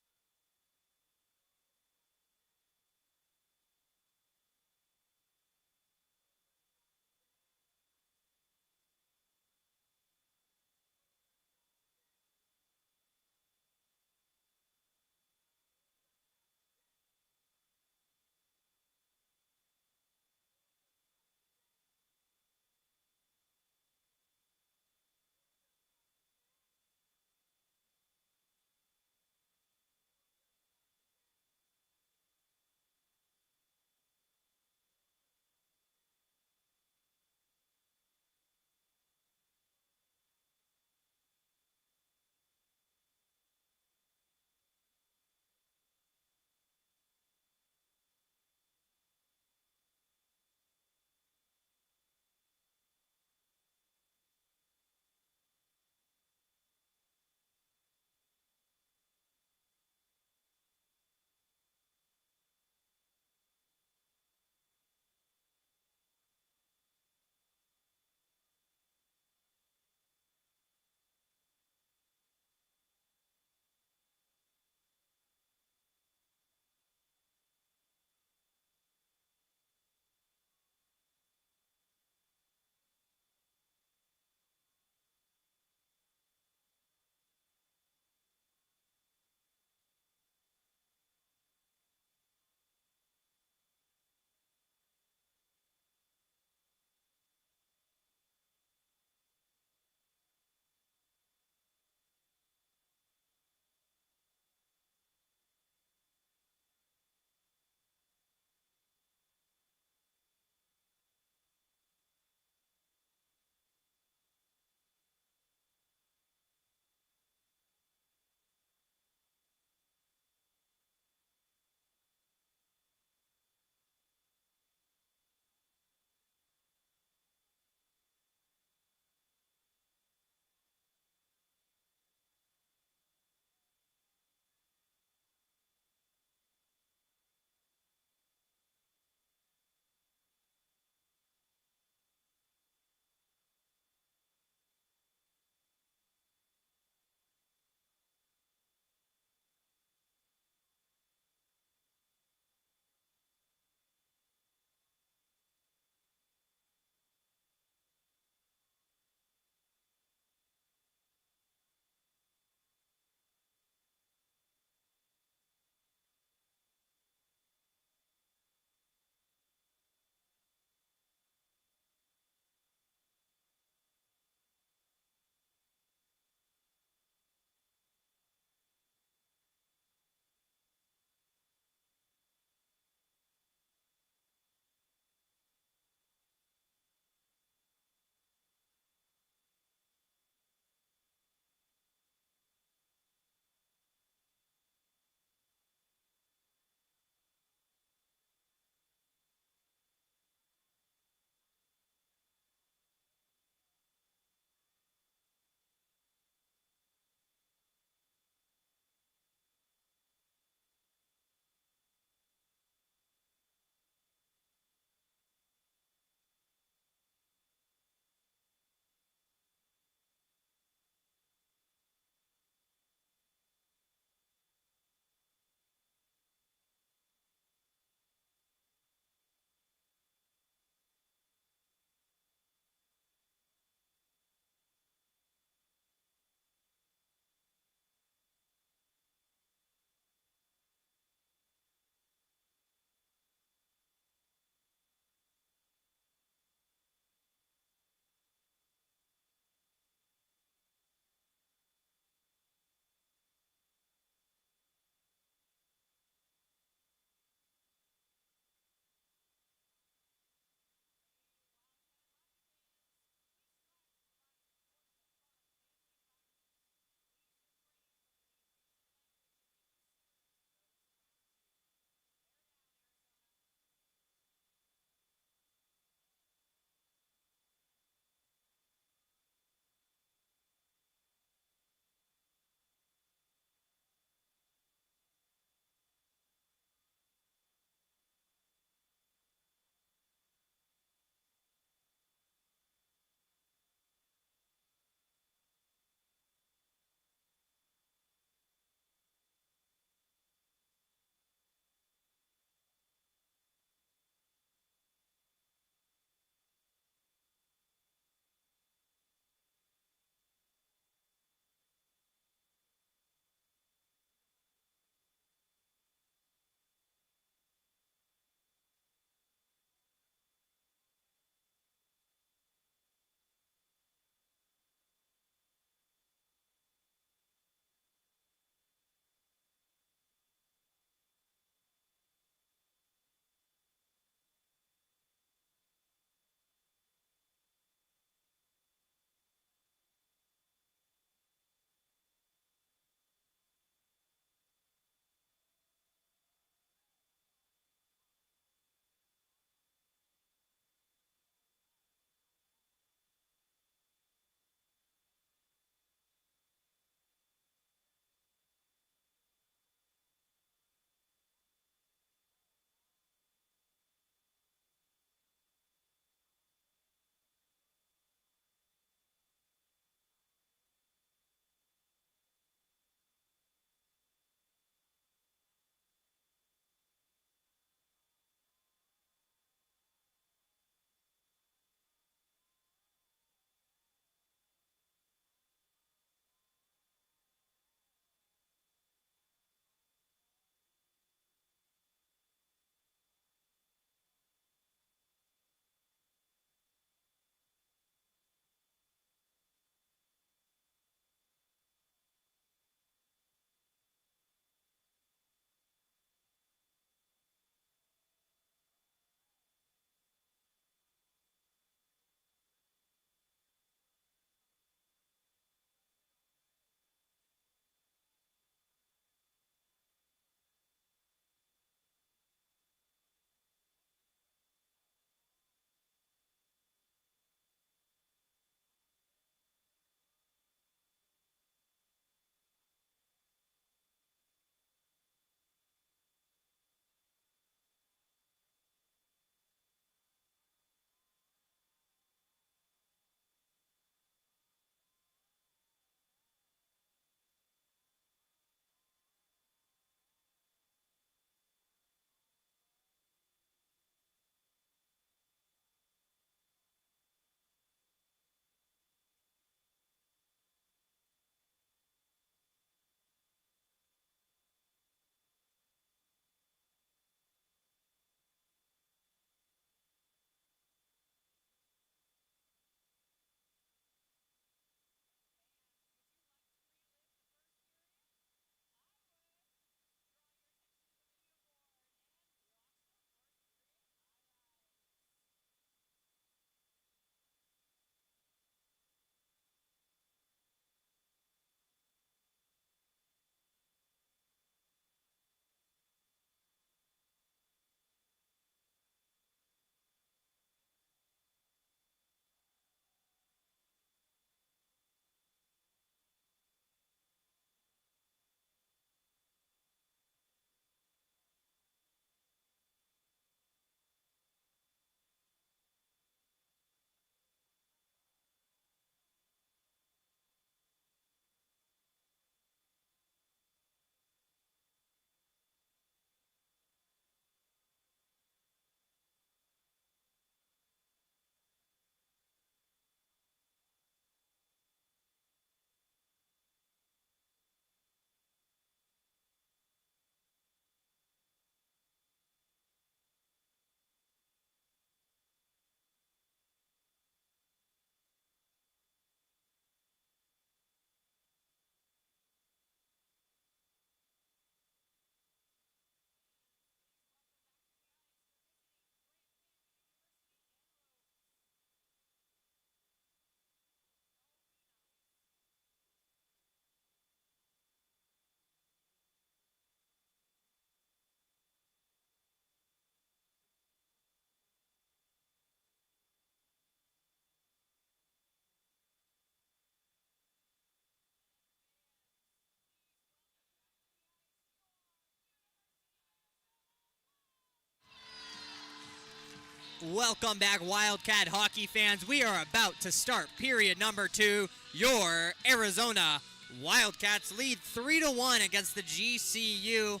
Welcome back, Wildcat hockey fans. We are about to start period number 2. Your Arizona Wildcats lead 3-1 against the GCU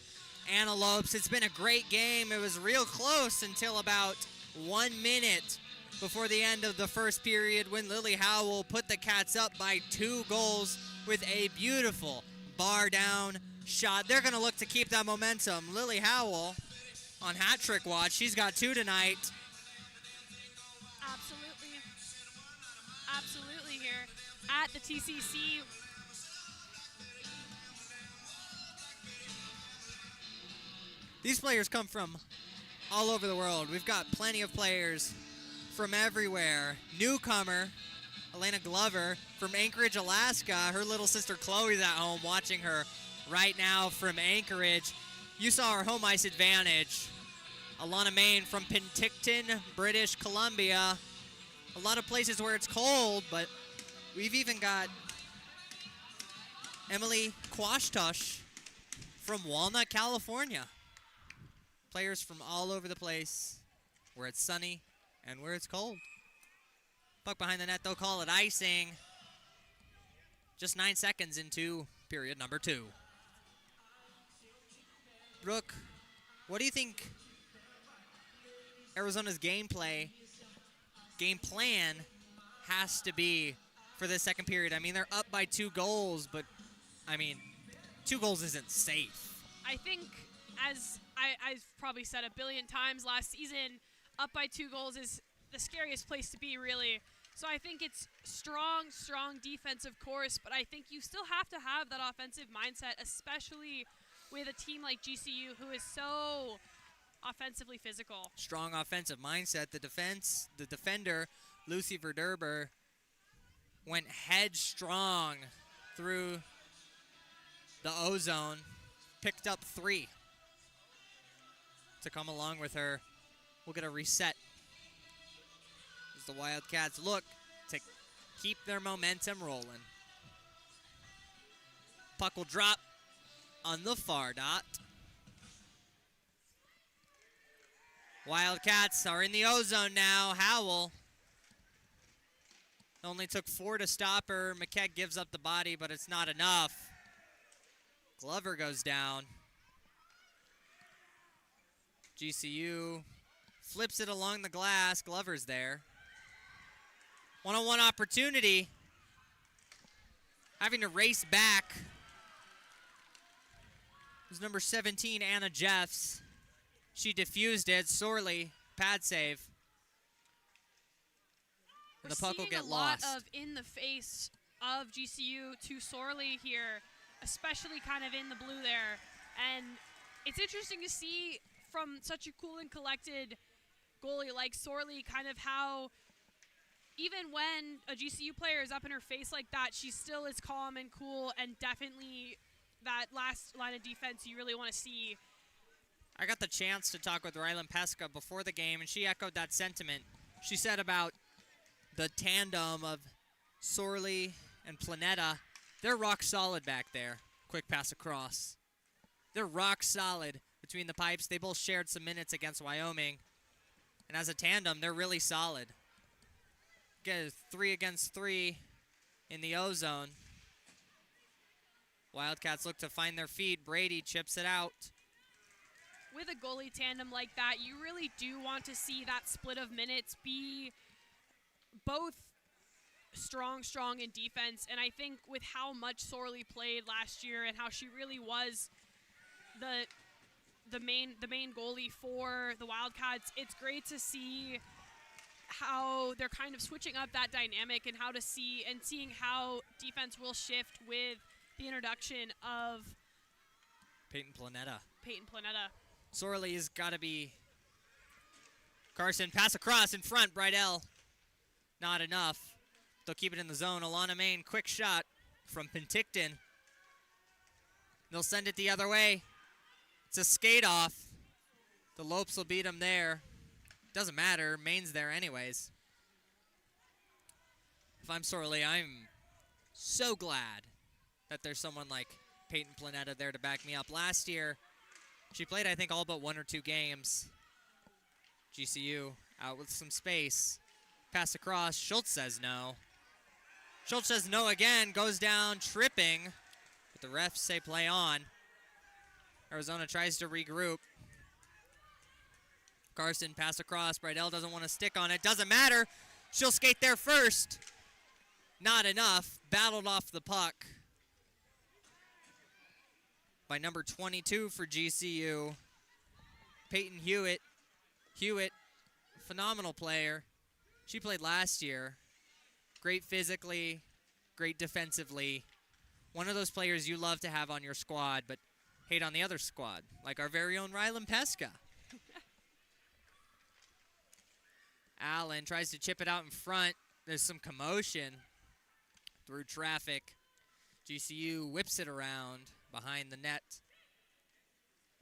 Antelopes. It's been a great game. It was real close until about 1 minute before the end of the first period when Lily Howell put the Cats up by 2 goals with a beautiful bar down shot. They're going to look to keep that momentum. Lily Howell on hat trick watch. She's got 2 tonight. Absolutely here at the TCC. These players come from all over the world. We've got plenty of players from everywhere. Newcomer, Elena Glover from Anchorage, Alaska. Her little sister Chloe's at home watching her right now from Anchorage. You saw our home ice advantage. Alana Main from Penticton, British Columbia. A lot of places where it's cold, but we've even got Emily Quashtush from Walnut, California. Players from all over the place where it's sunny and where it's cold. Puck behind the net, they'll call it icing. Just 9 seconds into period number 2. Brooke, what do you think Arizona's game plan has to be for this second period? I mean, they're up by 2 goals, but, I mean, 2 goals isn't safe. I think, as I've probably said a billion times last season, up by 2 goals is the scariest place to be, really. So I think it's strong defense, of course, but I think you still have to have that offensive mindset, especially with a team like GCU who is so offensively physical. Strong offensive mindset. The defender, Lucy Verderber, went headstrong through the O-zone, picked up 3 to come along with her. We'll get a reset as the Wildcats look to keep their momentum rolling. Puck will drop on the far dot. Wildcats are in the O-zone now. Howell only took 4 to stop her. McKeag gives up the body, but it's not enough. Glover goes down. GCU flips it along the glass. Glover's there. One-on-one opportunity. Having to race back. It was number 17, Anna Jeffs. She diffused it. Sorely, pad save. And the puck will get lost. A lot of in the face of GCU to Sorley here, especially kind of in the blue there. And it's interesting to see from such a cool and collected goalie like Sorley kind of how even when a GCU player is up in her face like that, she still is calm and cool, and definitely that last line of defense you really want to see. I got the chance to talk with Rylan Pesca before the game, and she echoed that sentiment. She said about the tandem of Sorley and Planeta, they're rock solid back there. Quick pass across. They're rock solid between the pipes. They both shared some minutes against Wyoming. And as a tandem, they're really solid. Get a 3 against 3 in the O-zone. Wildcats look to find their feet. Brady chips it out. With a goalie tandem like that, you really do want to see that split of minutes be both strong in defense. And I think with how much Sorley played last year and how she really was the main goalie for the Wildcats, it's great to see how they're kind of switching up that dynamic and seeing how defense will shift with the introduction of Peyton Planeta. Sorley's got to be Carson. Pass across in front. Bridell. Not enough. They'll keep it in the zone. Alana Main, quick shot from Penticton. They'll send it the other way. It's a skate off. The Lopes will beat them there. Doesn't matter. Main's there anyways. If I'm Sorley, I'm so glad that there's someone like Peyton Planeta there to back me up. Last year, she played, I think, all but 1 or 2 games. GCU Out with some space. Pass across. Schultz says no. Schultz says no again. Goes down tripping. But the refs say play on. Arizona tries to regroup. Carson pass across. Bridell doesn't want to stick on it. Doesn't matter. She'll skate there first. Not enough. Battled off the puck by number 22 for GCU. Peyton Hewitt. Hewitt, phenomenal player. She played last year. Great physically, great defensively. One of those players you love to have on your squad, but hate on the other squad, like our very own Rylan Pesca. Allen tries to chip it out in front. There's some commotion through traffic. GCU whips it around behind the net.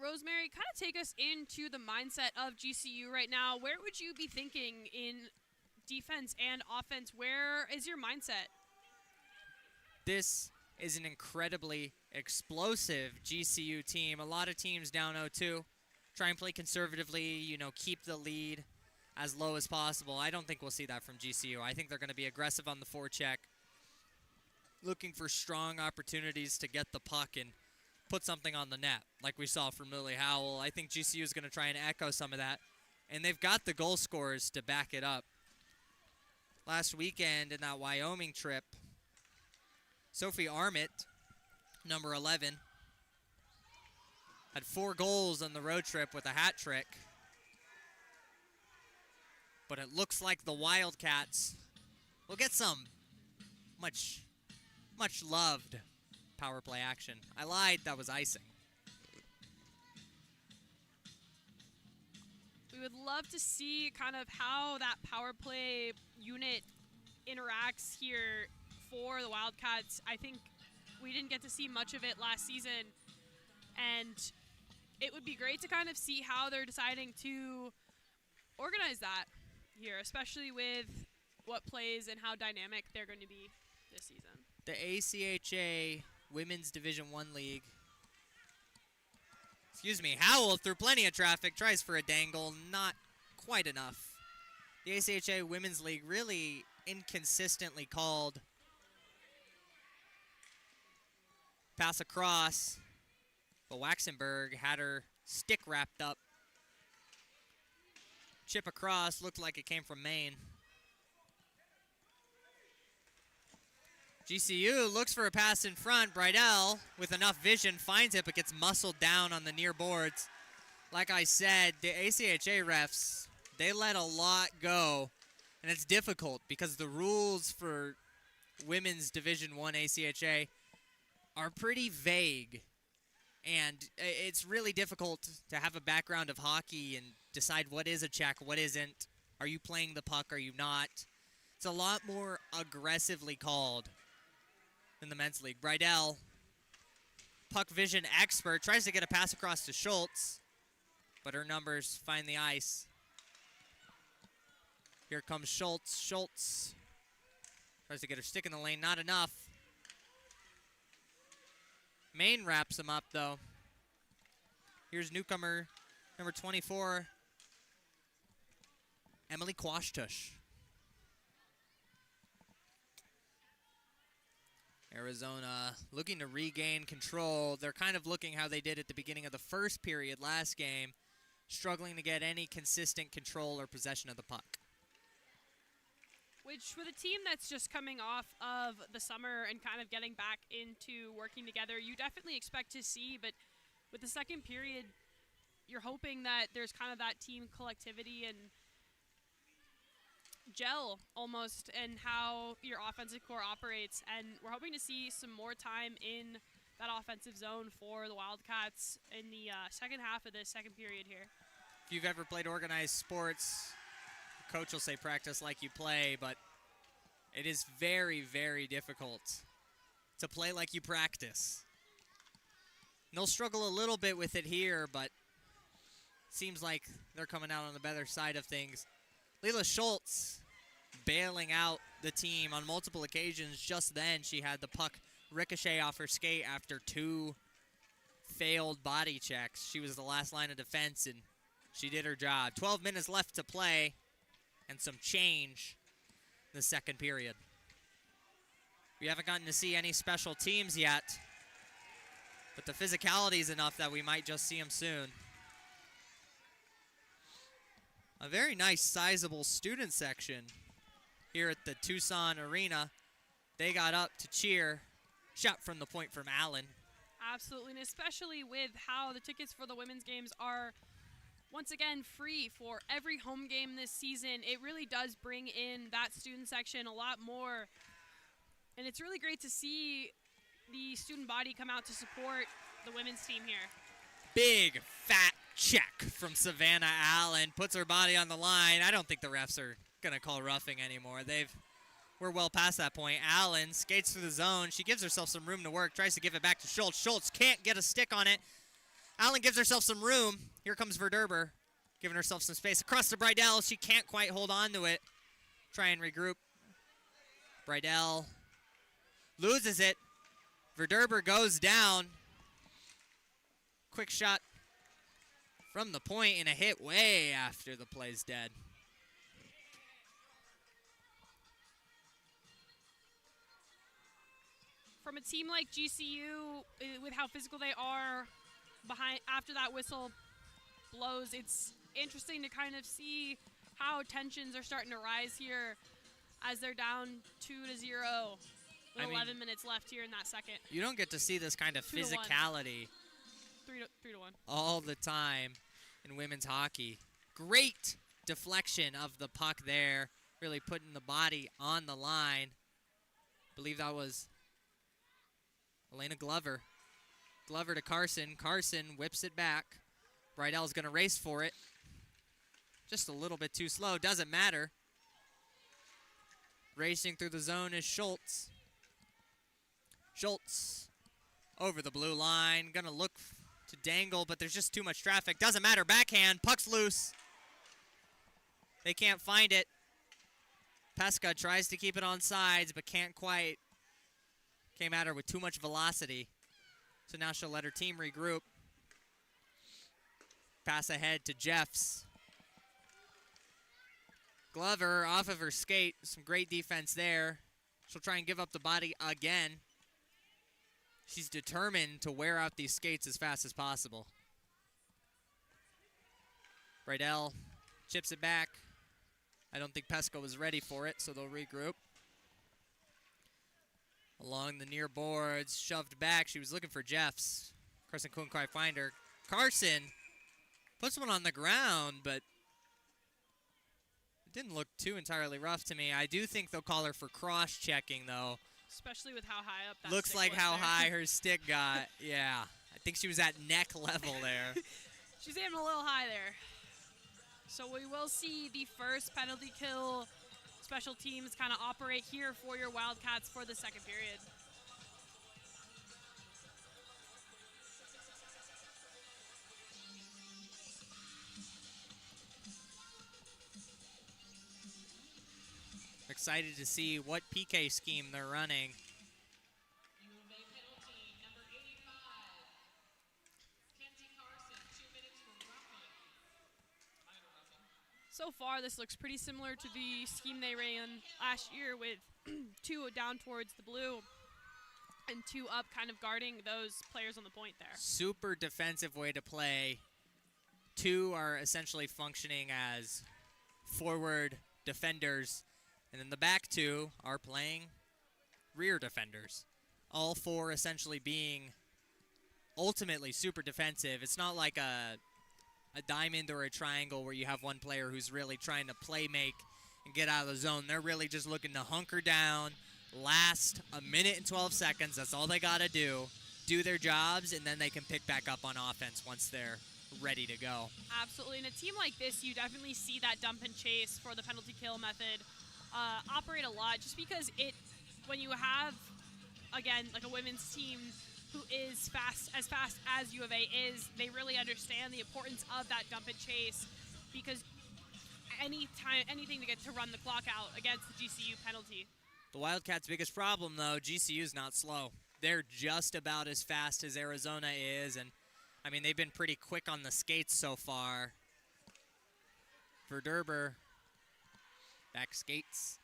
Rosemary, kind of take us into the mindset of GCU right now. Where would you be thinking in defense and offense? Where is your mindset? This is an incredibly explosive GCU team. A lot of teams down 0-2. Try and play conservatively, you know, keep the lead as low as possible. I don't think we'll see that from GCU. I think they're going to be aggressive on the forecheck, looking for strong opportunities to get the puck and put something on the net, like we saw from Lily Howell. I think GCU is going to try and echo some of that, and they've got the goal scorers to back it up. Last weekend in that Wyoming trip, Sophie Armit, number 11, had 4 goals on the road trip with a hat trick. But it looks like the Wildcats will get some much loved power play action. I lied, that was icing. We would love to see kind of how that power play unit interacts here for the Wildcats. I think we didn't get to see much of it last season, and it would be great to kind of see how they're deciding to organize that here, especially with what plays and how dynamic they're going to be this season. The ACHA Women's Division I League. Howell through plenty of traffic, tries for a dangle, not quite enough. The ACHA Women's League really inconsistently called. Pass across, but Waxenberg had her stick wrapped up. Chip across, looked like it came from Maine. GCU looks for a pass in front. Bridell, with enough vision, finds it, but gets muscled down on the near boards. Like I said, the ACHA refs, they let a lot go, and it's difficult because the rules for Women's Division I ACHA are pretty vague, and it's really difficult to have a background of hockey and decide what is a check, what isn't. Are you playing the puck, are you not? It's a lot more aggressively called than the men's league. Bridell, puck vision expert, tries to get a pass across to Schultz, but her numbers find the ice. Here comes Schultz. Schultz tries to get her stick in the lane, not enough. Maine wraps him up, though. Here's newcomer number 24, Emily Quashtush. Arizona looking to regain control. They're kind of looking how they did at the beginning of the first period last game, struggling to get any consistent control or possession of the puck. Which, with a team that's just coming off of the summer and kind of getting back into working together, you definitely expect to see. But with the second period, you're hoping that there's kind of that team collectivity and gel almost in how your offensive core operates. And we're hoping to see some more time in that offensive zone for the Wildcats in the second half of the second period here. If you've ever played organized sports, the coach will say practice like you play, but it is very, very difficult to play like you practice. And they'll struggle a little bit with it here, but seems like they're coming out on the better side of things. Leila Schultz bailing out the team on multiple occasions. Just then, she had the puck ricochet off her skate after 2 failed body checks. She was the last line of defense, and she did her job. 12 minutes left to play. and some change in the second period. We haven't gotten to see any special teams yet, but the physicality is enough that we might just see them soon. A very nice sizable student section here at the Tucson Arena. They got up to cheer. Shot from the point from Allen. Absolutely, and especially with how the tickets for the women's games are once again free for every home game this season. It really does bring in that student section a lot more, and it's really great to see the student body come out to support the women's team here. Big fat check from Savannah Allen, puts her body on the line. I don't think the refs are gonna call roughing anymore. We're well past that point. Allen skates through the zone. She gives herself some room to work, tries to give it back to Schultz. Schultz can't get a stick on it. Allen gives herself some room. Here comes Verderber, giving herself some space. Across to Brydell. She can't quite hold on to it. Try and regroup. Brydell loses it. Verderber goes down. Quick shot from the point and a hit way after the play's dead. From a team like GCU, with how physical they are, after that whistle blows, it's interesting to kind of see how tensions are starting to rise here as they're down 2-0 with 11 minutes left here in that second. You don't get to see this kind of 2 to 1. physicality 3 to 1 all the time in women's hockey. Great deflection of the puck there, really putting the body on the line. I believe that was Elena Glover. Glover to Carson. Carson whips it back. Brydell's going to race for it. Just a little bit too slow. Doesn't matter. Racing through the zone is Schultz. Schultz over the blue line. Going to look to dangle, but there's just too much traffic. Doesn't matter. Backhand. Puck's loose. They can't find it. Pesca tries to keep it on sides, but can't quite. Came at her with too much velocity. So now she'll let her team regroup. Pass ahead to Jeffs. Glover off of her skate. Some great defense there. She'll try and give up the body again. She's determined to wear out these skates as fast as possible. Brydell chips it back. I don't think Pesca was ready for it, so they'll regroup. Along the near boards, shoved back. She was looking for Jeffs. Carson couldn't quite find her. Carson puts one on the ground, but it didn't look too entirely rough to me. I do think they'll call her for cross-checking, though. Especially with how high up that looks stick like was how there. high her stick got. Yeah, I think she was at neck level there. She's aiming a little high there. So we will see the first penalty kill special teams kind of operate here for your Wildcats for the second period. Excited to see what PK scheme they're running. UofA penalty, number 85. Kenzie Carson, 2 minutes for roughing. Minor roughing. So far, this looks pretty similar to the scheme they ran last year with 2 down towards the blue and 2 up kind of guarding those players on the point there. Super defensive way to play. 2 are essentially functioning as forward defenders, and then the back 2 are playing rear defenders. All 4 essentially being ultimately super defensive. It's not like a diamond or a triangle where you have one player who's really trying to play make and get out of the zone. They're really just looking to hunker down, last a minute and 12 seconds. That's all they got to do their jobs, and then they can pick back up on offense once they're ready to go. Absolutely. In a team like this, you definitely see that dump and chase for the penalty kill method operate a lot, just because when you have, again, like a women's team who is as fast as UofA is, they really understand the importance of that dump and chase, because anything to get to run the clock out against the GCU penalty. The Wildcats' biggest problem, though, GCU's not slow. They're just about as fast as Arizona is, and, I mean, they've been pretty quick on the skates so far. Verderber Back skates.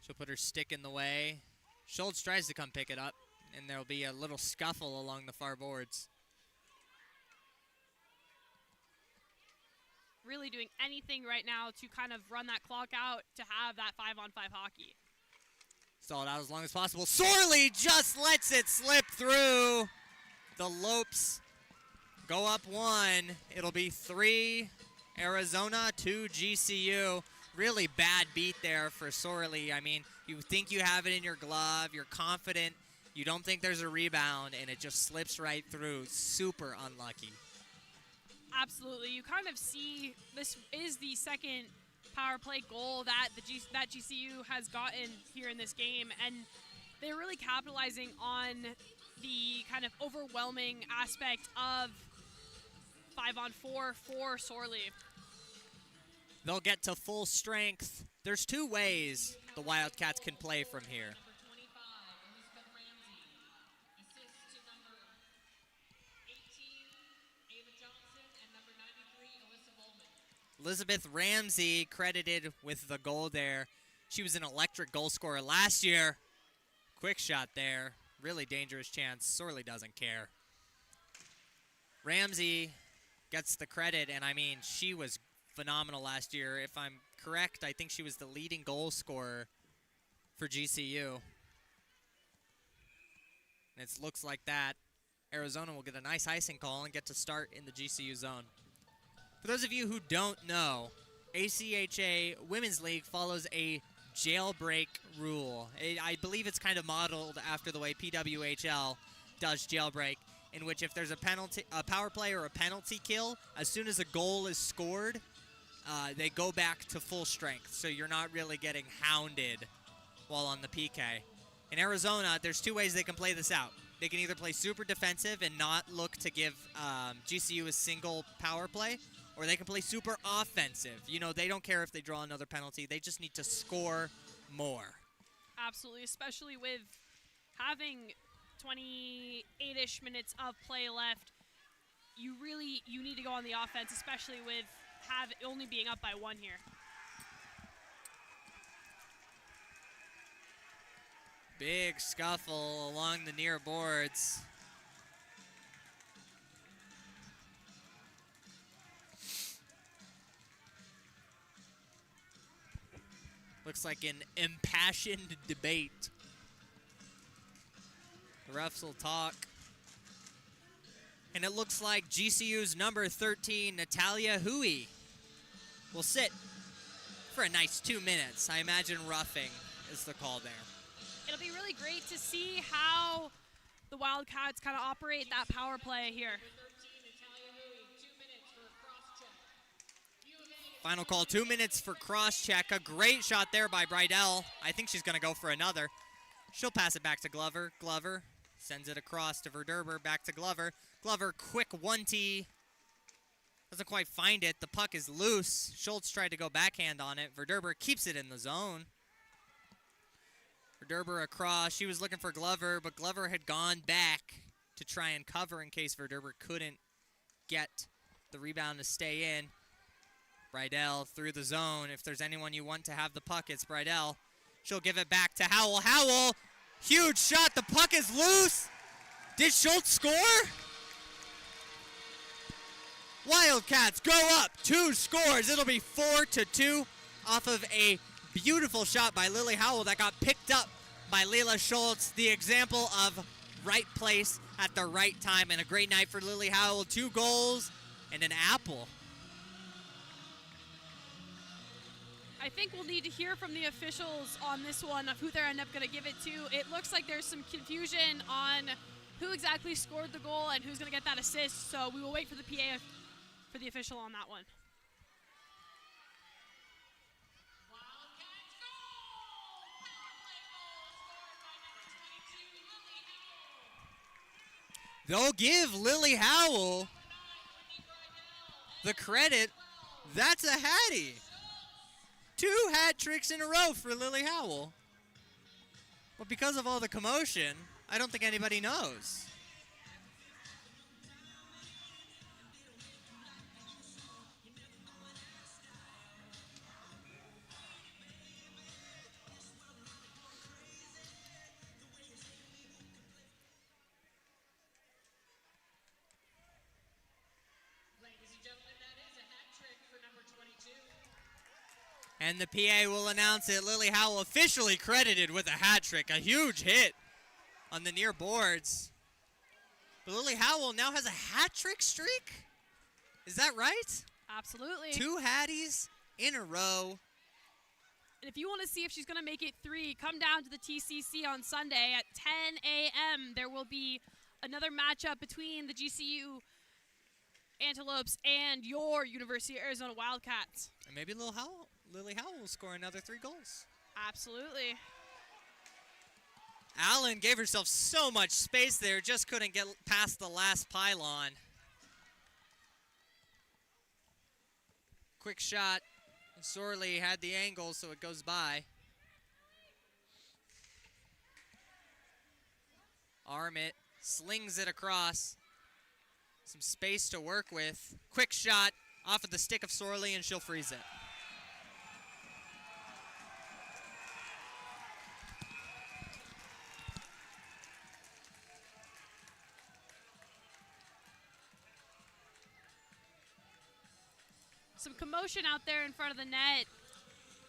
She'll put her stick in the way. Schultz tries to come pick it up, and there'll be a little scuffle along the far boards. Really doing anything right now to kind of run that clock out to have that 5-on-5 hockey. Stall it out as long as possible. Sorley just lets it slip through. The Lopes go up 1. It'll be 3 Arizona, 2 GCU. Really bad beat there for Sorley. I mean, you think you have it in your glove. You're confident. You don't think there's a rebound, and it just slips right through. Super unlucky. Absolutely. You kind of see this is the second power play goal that that GCU has gotten here in this game, and they're really capitalizing on the kind of overwhelming aspect of 5-on-4 for Sorley. They'll get to full strength. There's 2 ways the Wildcats can play from here. Elizabeth Ramsey credited with the goal there. She was an electric goal scorer last year. Quick shot there. Really dangerous chance. Sorley doesn't care. Ramsey gets the credit, and I mean, she was phenomenal last year. If I'm correct, I think she was the leading goal scorer for GCU. And it looks like that Arizona will get a nice icing call and get to start in the GCU zone. For those of you who don't know, ACHA Women's League follows a jailbreak rule. I believe it's kind of modeled after the way PWHL does jailbreak, in which if there's a power play or a penalty kill, as soon as a goal is scored, they go back to full strength. So you're not really getting hounded while on the PK. In Arizona, there's 2 ways they can play this out. They can either play super defensive and not look to give GCU a single power play, or they can play super offensive. You know, they don't care if they draw another penalty. They just need to score more. Absolutely, especially with having 28-ish minutes of play left. You need to go on the offense, especially with only being up by 1 here. Big scuffle along the near boards. Looks like an impassioned debate. The refs will talk. And it looks like GCU's number 13, Natalia Hui, will sit for a nice 2 minutes. I imagine roughing is the call there. It'll be really great to see how the Wildcats kind of operate that power play here. Final call, 2 minutes for cross-check. A great shot there by Brydell. I think she's going to go for another. She'll pass it back to Glover. Glover sends it across to Verderber, back to Glover. Glover, quick 1-T. Doesn't quite find it. The puck is loose. Schultz tried to go backhand on it. Verderber keeps it in the zone. Verderber across. She was looking for Glover, but Glover had gone back to try and cover in case Verderber couldn't get the rebound to stay in. Brydell through the zone. If there's anyone you want to have the puck, it's Brydell. She'll give it back to Howell. Howell, huge shot. The puck is loose. Did Schultz score? Wildcats go up 2 scores. It'll be 4-2 off of a beautiful shot by Lily Howell that got picked up by Leila Schultz. The example of right place at the right time, and a great night for Lily Howell. 2 goals and an apple. I think we'll need to hear from the officials on this one of who they're end up going to give it to. It looks like there's some confusion on who exactly scored the goal and who's going to get that assist, so we will wait for the PA for the official on that one. They'll give Lily Howell the credit. That's a hattie. 2 hat tricks in a row for Lily Howell. But because of all the commotion, I don't think anybody knows. And the PA will announce it. Lily Howell officially credited with a hat trick. A huge hit on the near boards. But Lily Howell now has a hat trick streak? Is that right? Absolutely. 2 hatties in a row. And if you want to see if she's going to make it 3, come down to the TCC on Sunday at 10 a.m. There will be another matchup between the GCU Antelopes and your University of Arizona Wildcats. And maybe Lily Howell will score another 3 goals. Absolutely. Allen gave herself so much space there, just couldn't get past the last pylon. Quick shot. Sorley had the angle, so it goes by. Armit slings it across. Some space to work with. Quick shot off of the stick of Sorley, and she'll freeze it. Some commotion out there in front of the net.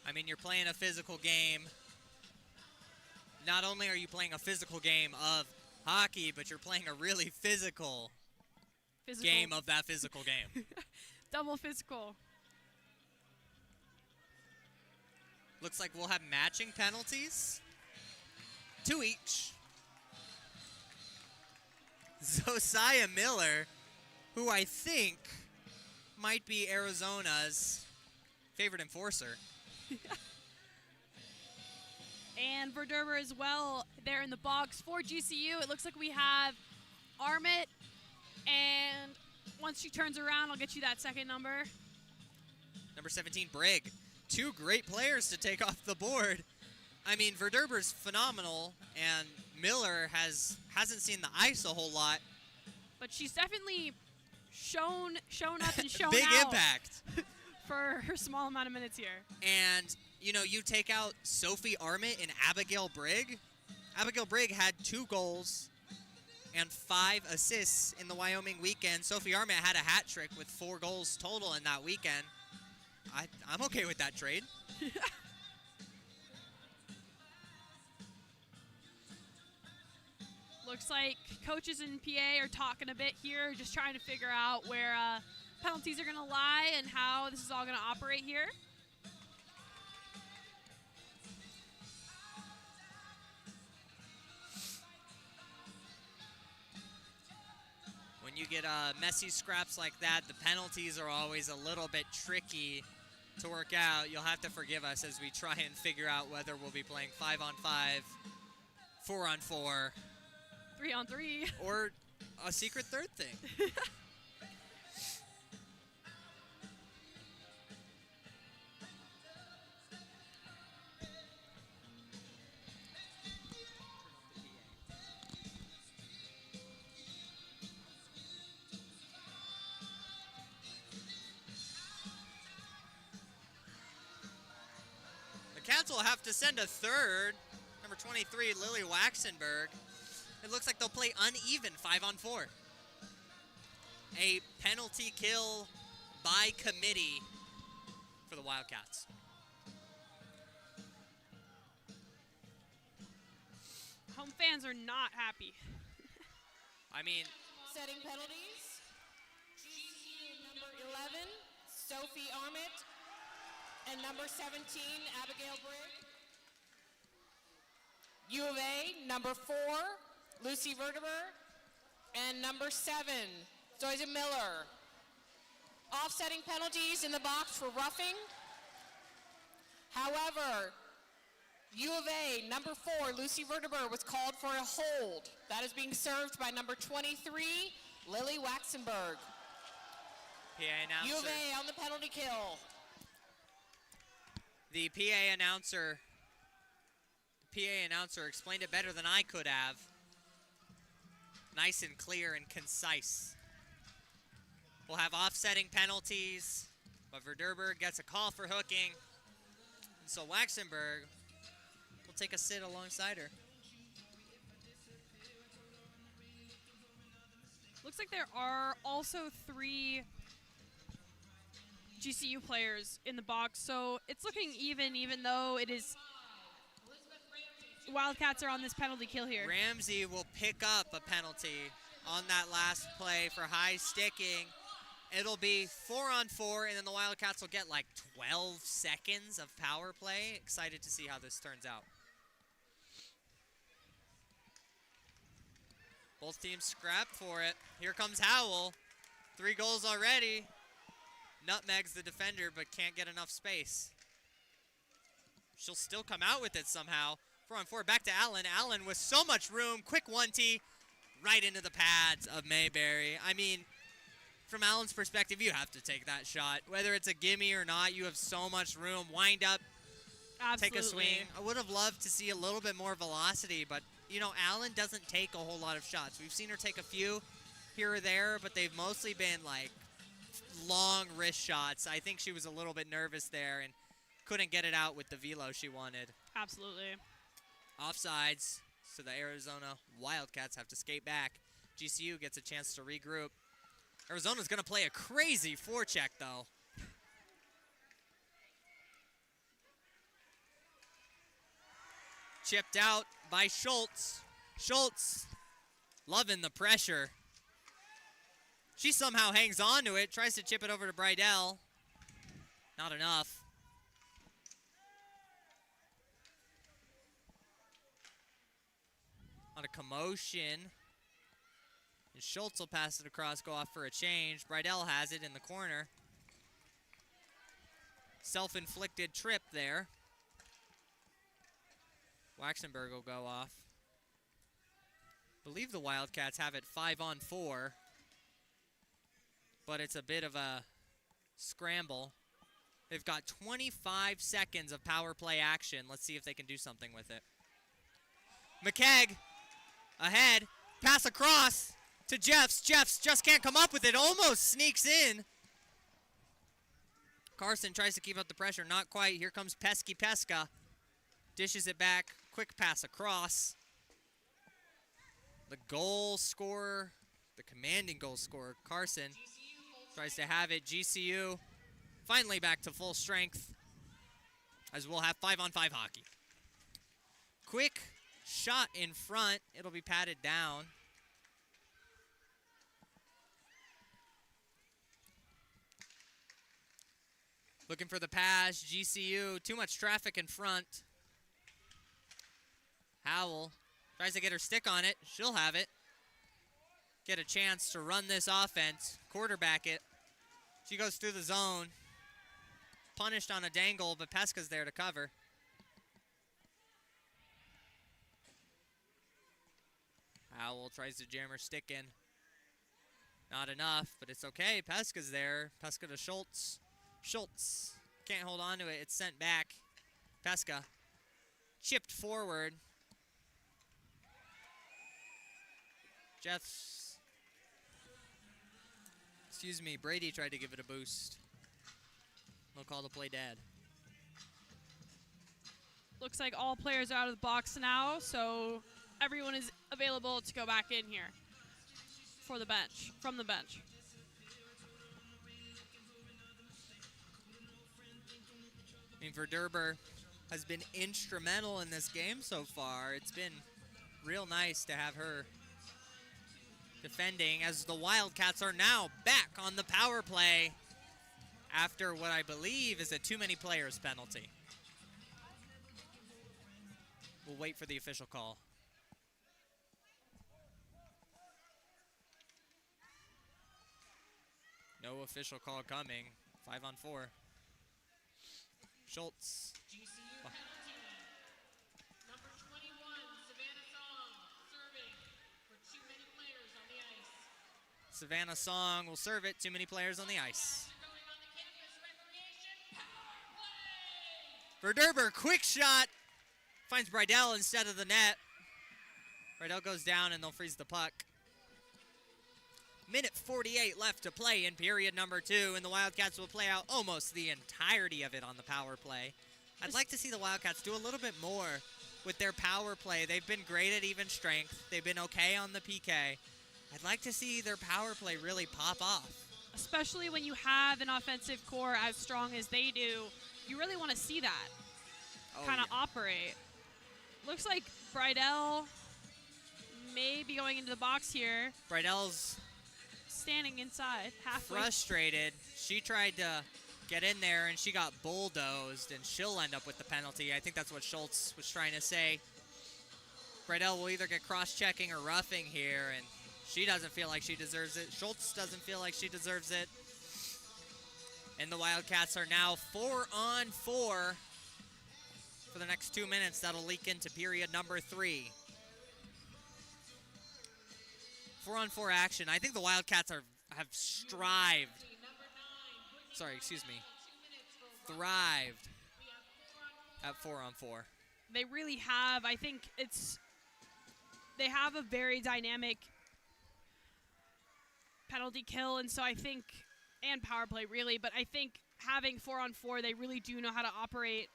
I mean, you're playing a physical game. Not only are you playing a physical game of hockey, but you're playing a really physical game of that physical game. Double physical. Looks like we'll have matching penalties. 2 each. Josiah Miller, who I think might be Arizona's favorite enforcer. And Verderber as well there in the box for GCU. It looks like we have Armit, and once she turns around, I'll get you that second number. Number 17, Brigg. 2 great players to take off the board. I mean, Verderber's phenomenal, and Miller hasn't seen the ice a whole lot. But she's definitely shown up and shown Big out impact. for her small amount of minutes here. And, you know, you take out Sophie Armit and Abigail Brigg. Abigail Brigg had 2 goals and 5 assists in the Wyoming weekend. Sophie Armit had a hat trick with 4 goals total in that weekend. I'm okay with that trade. Looks like coaches and PA are talking a bit here, just trying to figure out where penalties are going to lie and how this is all going to operate here. When you get messy scraps like that, the penalties are always a little bit tricky to work out. You'll have to forgive us as we try and figure out whether we'll be playing 5-on-5, 4-on-4, 3-on-3. or a secret third thing. The Cats will have to send a third. Number 23, Lily Waxenberg. It looks like they'll play uneven 5-on-4. A penalty kill by committee for the Wildcats. Home fans are not happy. I mean, Setting penalties. GCU number 11, Sophie Armit, and number 17, Abigail Brigg. U of A, number 4, Lucy Verdeber, and number 7, Zoysia Miller. Offsetting penalties in the box for roughing. However, U of A, number 4, Lucy Verdeber, was called for a hold. That is being served by number 23, Lily Waxenberg. PA announcer. U of A on the penalty kill. The PA announcer explained it better than I could have. Nice and clear and concise. We'll have offsetting penalties, but Verderber gets a call for hooking. And so Waxenberg will take a sit alongside her. Looks like there are also 3 GCU players in the box, so it's looking even though it is Wildcats are on this penalty kill here. Ramsey will pick up a penalty on that last play for high sticking. It'll be 4-on-4, and then the Wildcats will get like 12 seconds of power play. Excited to see how this turns out. Both teams scrapped for it. Here comes Howell. 3 goals already. Nutmegs the defender, but can't get enough space. She'll still come out with it somehow. 4-on-4, back to Allen. Allen with so much room. Quick 1T right into the pads of Mayberry. I mean, from Allen's perspective, you have to take that shot. Whether it's a gimme or not, you have so much room. Wind up, Absolutely. take a swing. I would have loved to see a little bit more velocity, but, you know, Allen doesn't take a whole lot of shots. We've seen her take a few here or there, but they've mostly been, like, long wrist shots. I think she was a little bit nervous there and couldn't get it out with the velo she wanted. Absolutely. Offsides, so the Arizona Wildcats have to skate back. GCU gets a chance to regroup. Arizona's going to play a crazy forecheck, though. Chipped out by Schultz. Schultz loving the pressure. She somehow hangs on to it, tries to chip it over to Brydell. Not enough. On a commotion. And Schultz will pass it across, go off for a change. Brydell has it in the corner. Self-inflicted trip there. Waxenberg will go off. Believe the Wildcats have it 5-on-4. But it's a bit of a scramble. They've got 25 seconds of power play action. Let's see if they can do something with it. McKegg ahead. Pass across to Jeffs. Jeffs just can't come up with it. Almost sneaks in. Carson tries to keep up the pressure. Not quite. Here comes Pesky Pesca. Dishes it back. Quick pass across. The goal scorer, the commanding goal scorer, Carson, tries to have it. GCU finally back to full strength as we'll have 5-on-5 hockey. Quick shot in front. It'll be patted down. Looking for the pass. GCU, too much traffic in front. Howell tries to get her stick on it. She'll have it. Get a chance to run this offense. Quarterback it. She goes through the zone. Punished on a dangle, but Pesca's there to cover. Howell tries to jam her stick in. Not enough, but it's okay. Pesca's there. Pesca to Schultz. Schultz can't hold on to it. It's sent back. Pesca chipped forward. Jeffs. Excuse me, Brady tried to give it a boost. No call to play dead. Looks like all players are out of the box now, so everyone is available to go back in here for the bench, from the bench. I mean, Verderber has been instrumental in this game so far. It's been real nice to have her defending as the Wildcats are now back on the power play after what I believe is a too many players penalty. We'll wait for the official call. No official call coming. 5-on-4. Schultz. GCU penalty. Number 21, Savannah Song, serving for too many players on the ice. Savannah Song will serve it. Too many players on the ice. Going on the campus, recreation, power play! Verderber, quick shot. Finds Brydell instead of the net. Brydell goes down and they'll freeze the puck. Minute 48 left to play in period number 2, and the Wildcats will play out almost the entirety of it on the power play. I'd like to see the Wildcats do a little bit more with their power play. They've been great at even strength. They've been okay on the PK. I'd like to see their power play really pop off. especially when you have an offensive core as strong as they do. You really want to see that kind of operate. Looks like Bridell may be going into the box here. Bridell's standing inside, halfway. Frustrated. She tried to get in there, and she got bulldozed, and she'll end up with the penalty. I think that's what Schultz was trying to say. Bridell will either get cross-checking or roughing here, and she doesn't feel like she deserves it. Schultz doesn't feel like she deserves it. And the Wildcats are now 4-on-4 for the next 2 minutes. That'll leak into period number 3. 4-on-4 action. I think the Wildcats have thrived at 4-on-4. They really have. I think they have a very dynamic penalty kill, and so I think, and power play really, but I think having 4-on-4, they really do know how to operate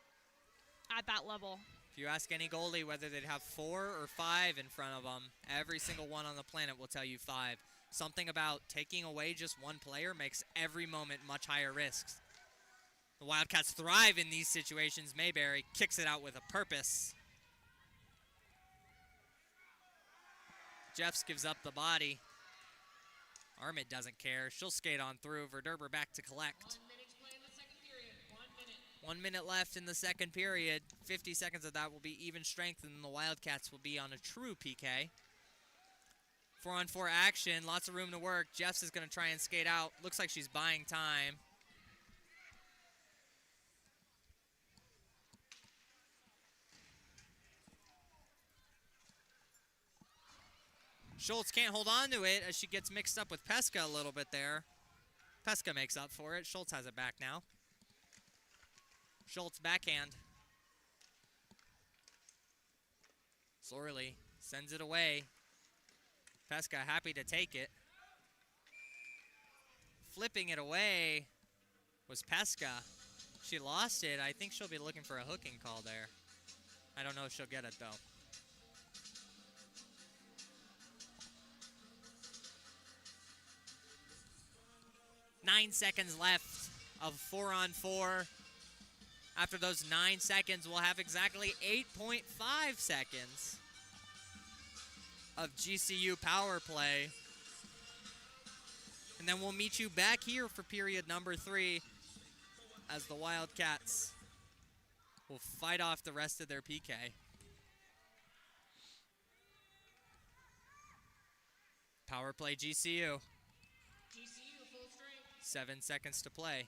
at that level. If you ask any goalie whether they'd have 4 or 5 in front of them, every single one on the planet will tell you 5. Something about taking away just one player makes every moment much higher risks. The Wildcats thrive in these situations. Mayberry kicks it out with a purpose. Jeffs gives up the body. Armit doesn't care. She'll skate on through. Verderber back to collect. 1 minute left in the second period. 50 seconds of that will be even strength, and the Wildcats will be on a true PK. 4-on-4 action. Lots of room to work. Jeffs is going to try and skate out. Looks like she's buying time. Schultz can't hold on to it as she gets mixed up with Pesca a little bit there. Pesca makes up for it. Schultz has it back now. Schultz backhand. Sorley sends it away. Pesca happy to take it. Flipping it away was Pesca. She lost it. I think she'll be looking for a hooking call there. I don't know if she'll get it though. Nine seconds left of 4-on-4. After those 9 seconds, we'll have exactly 8.5 seconds of GCU power play. And then we'll meet you back here for period number 3 as the Wildcats will fight off the rest of their PK. Power play GCU. 7 seconds to play.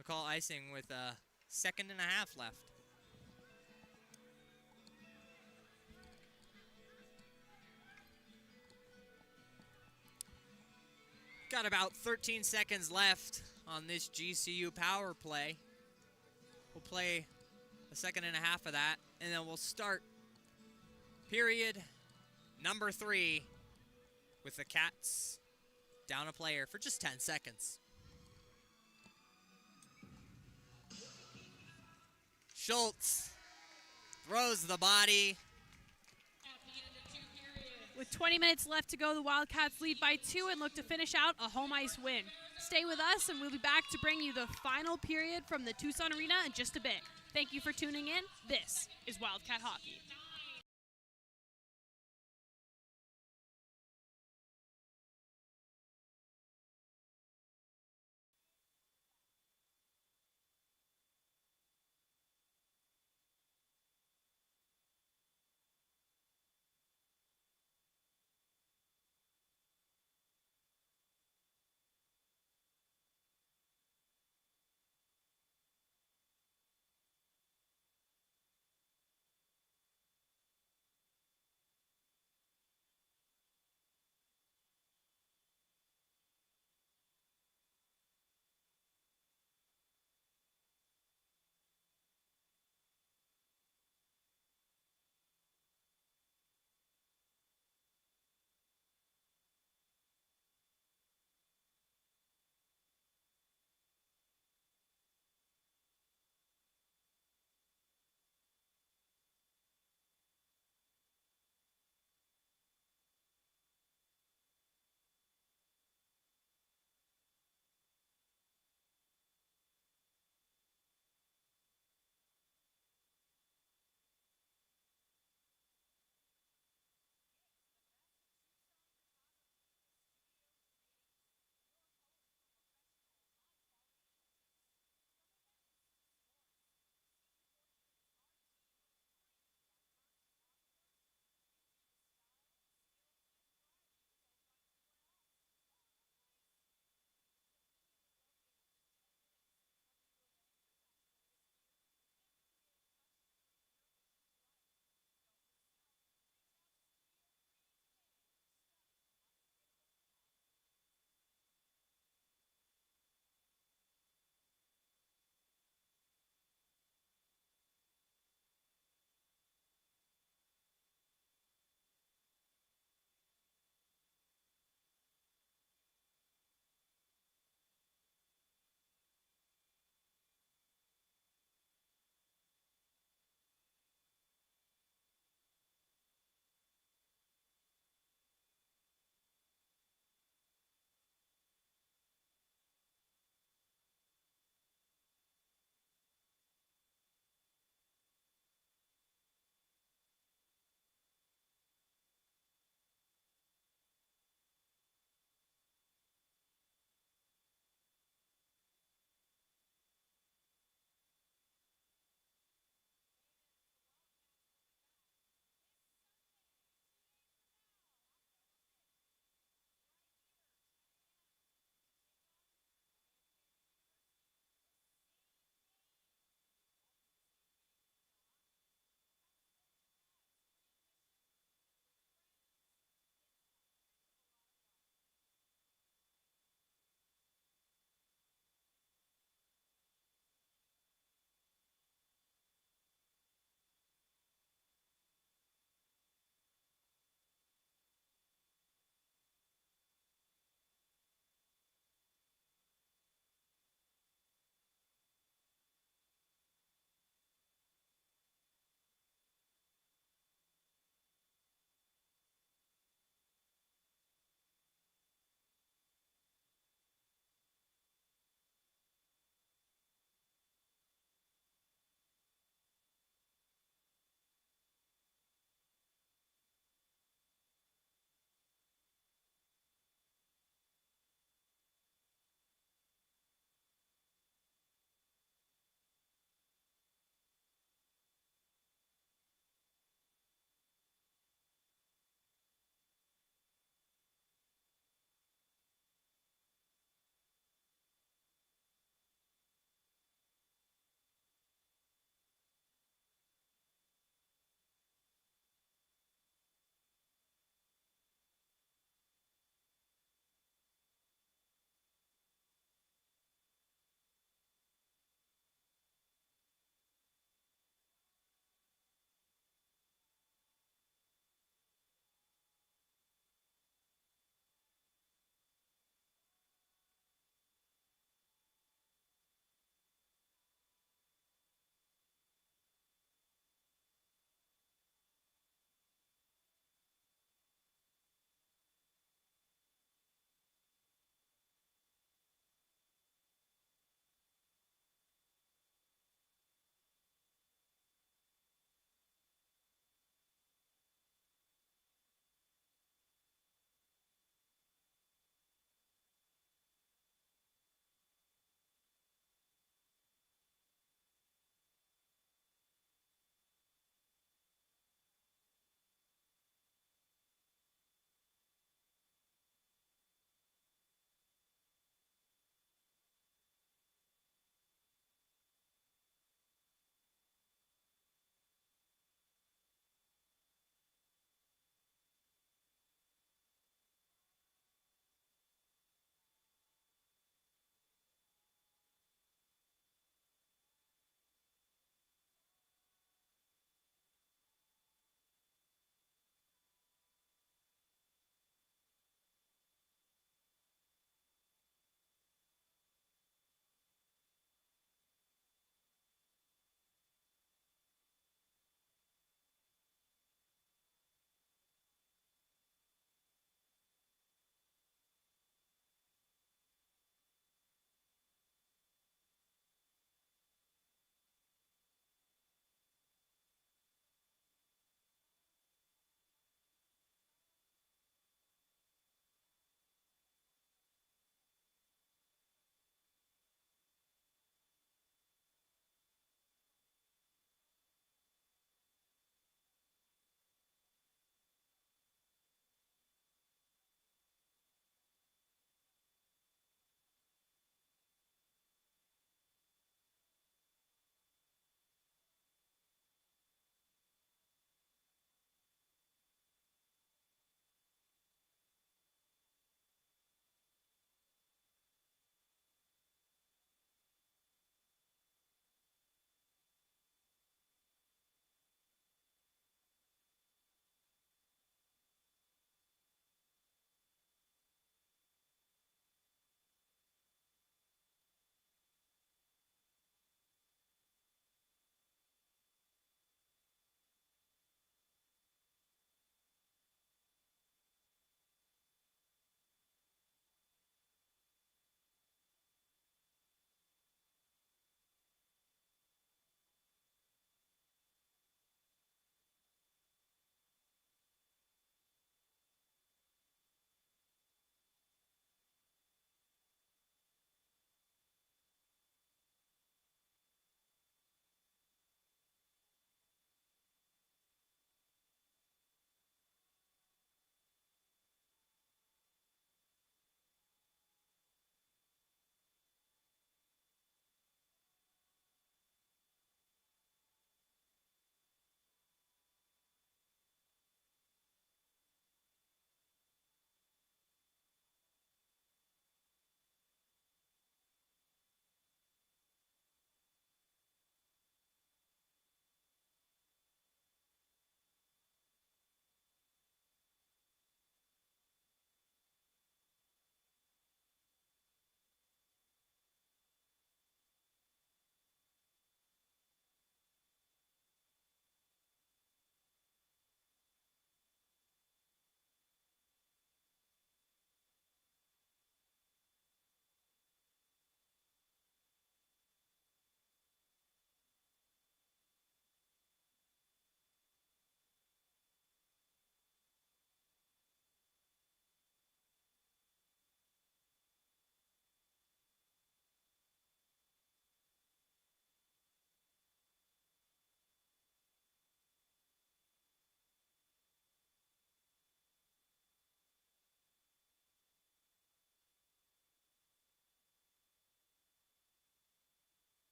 McCall icing with a 1.5 seconds left. Got about 13 seconds left on this GCU power play. We'll play a 1.5 seconds of that, and then we'll start period number 3 with the Cats down a player for just 10 seconds. Schultz throws the body. With 20 minutes left to go, the Wildcats lead by 2 and look to finish out a home ice win. Stay with us, and we'll be back to bring you the final period from the Tucson Arena in just a bit. Thank you for tuning in. This is Wildcat Hockey.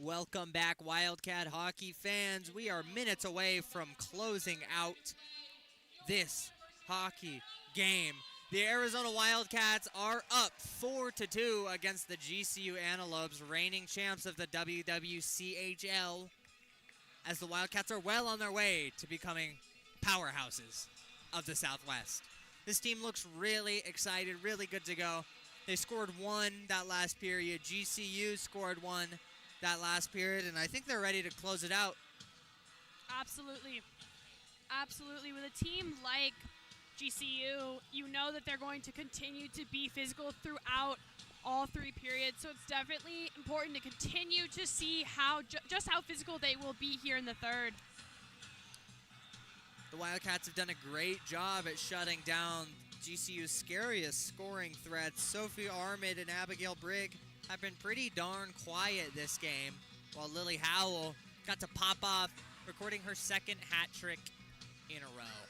Welcome back, Wildcat hockey fans. We are minutes away from closing out this hockey game. The Arizona Wildcats are up 4-2 against the GCU Antelopes, reigning champs of the WWCHL, as the Wildcats are well on their way to becoming powerhouses of the Southwest. This team looks really excited, really good to go. They scored one that last period. GCU scored one that last period, and I think they're ready to close it out. Absolutely. Absolutely. With a team like GCU, you know that they're going to continue to be physical throughout all three periods, so it's definitely important to continue to see how just how physical they will be here in the third. The Wildcats have done a great job at shutting down GCU's scariest scoring threats. Sophie Armid and Abigail Brigg have been pretty darn quiet this game, while Lily Howell got to pop off, recording her second hat trick in a row.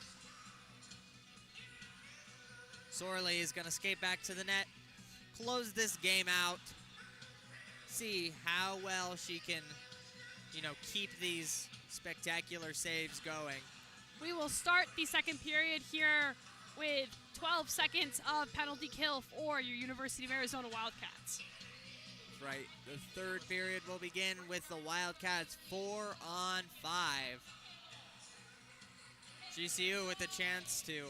Sorley is going to skate back to the net, close this game out, see how well she can, keep these spectacular saves going. We will start the second period here with 12 seconds of penalty kill for your University of Arizona Wildcats. Right, the third period will begin with the Wildcats 4-on-5. GCU with a chance to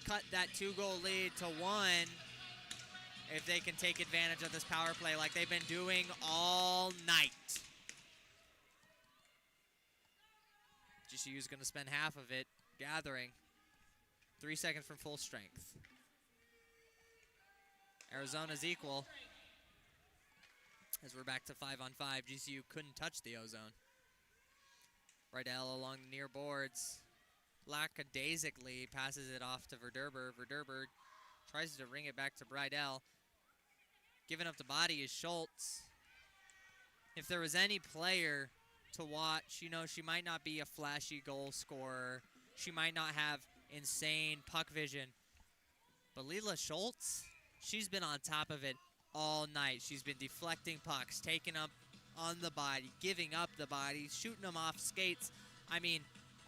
cut that 2-goal lead to 1 if they can take advantage of this power play like they've been doing all night. GCU is going to spend half of it gathering. 3 seconds from full strength. Arizona's equal. As we're back to 5-on-5, GCU couldn't touch the ozone. Rydell along the near boards. Lackadaisically passes it off to Verderber. Verderber tries to ring it back to Brydell. Giving up the body is Schultz. If there was any player to watch, she might not be a flashy goal scorer. She might not have insane puck vision. But Leela Schultz, she's been on top of it all night. She's been deflecting pucks, taking up on the body, giving up the body, shooting them off skates. I mean,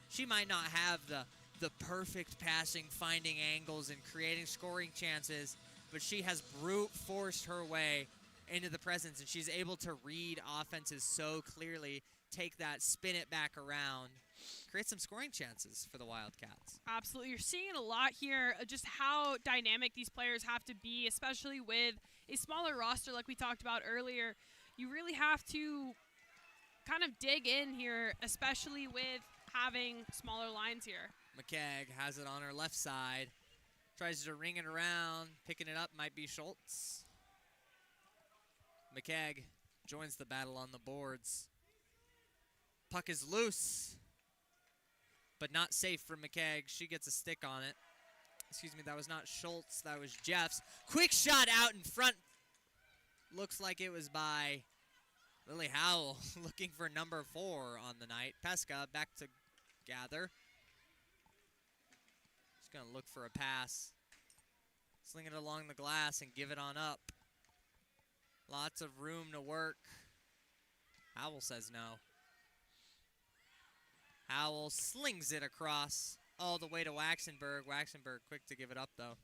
she might not have the perfect passing, finding angles, and creating scoring chances, but she has brute forced her way into the presence, and she's able to read offenses so clearly, take that, spin it back around, create some scoring chances for the Wildcats. Absolutely. You're seeing a lot here, just how dynamic these players have to be, especially with a smaller roster like we talked about earlier. You really have to kind of dig in here, especially with having smaller lines here. McKegg has it on her left side. Tries to ring it around. Picking it up might be Schultz. McKegg joins the battle on the boards. Puck is loose, but not safe for McKegg. She gets a stick on it. Excuse me, that was not Schultz. That was Jeffs. Quick shot out in front. Looks like it was by Lily Howell, looking for number 4 on the night. Pesca back to gather. Just going to look for a pass. Sling it along the glass and give it on up. Lots of room to work. Howell says no. Howell slings it across all the way to Waxenberg. Waxenberg quick to give it up, though.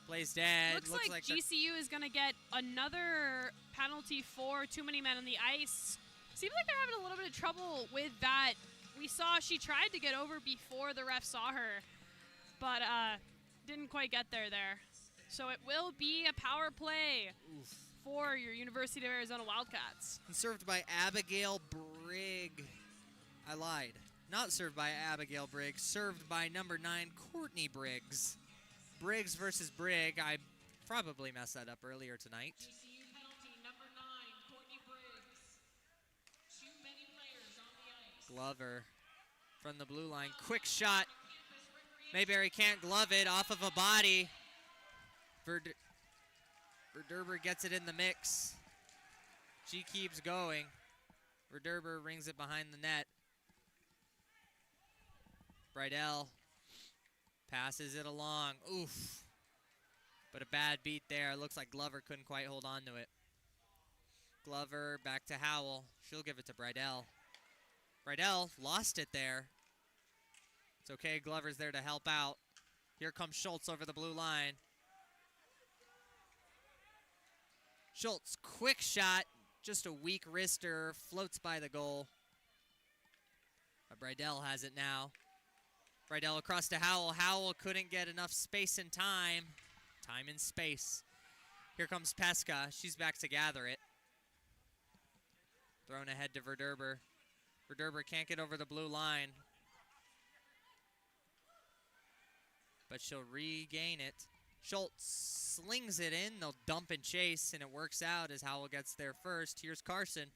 Plays dead. Looks like GCU is going to get another penalty for too many men on the ice. Seems like they're having a little bit of trouble with that. We saw she tried to get over before the ref saw her, but didn't quite get there. So it will be a power play for your University of Arizona Wildcats. And served by Abigail Brigg. I lied. Not served by Abigail Brigg. Served by number 9, Courtney Briggs. Briggs versus Brigg. I probably messed that up earlier tonight. GCU penalty number 9, Courtney Briggs. Too many players on the ice. Glover from the blue line. Quick shot. Mayberry can't glove it off of a body. Verderber gets it in the mix. She keeps going. Verderber rings it behind the net. Brydell passes it along. Oof. But a bad beat there. Looks like Glover couldn't quite hold on to it. Glover back to Howell. She'll give it to Brydell. Brydell lost it there. It's okay, Glover's there to help out. Here comes Schultz over the blue line. Schultz, quick shot, just a weak wrister, floats by the goal. But Brydell has it now. Brydell across to Howell. Howell couldn't get enough space and time. Time and space. Here comes Pesca. She's back to gather it. Thrown ahead to Verderber. Verderber can't get over the blue line. But she'll regain it. Schultz slings it in. They'll dump and chase, and it works out as Howell gets there first. Here's Carson.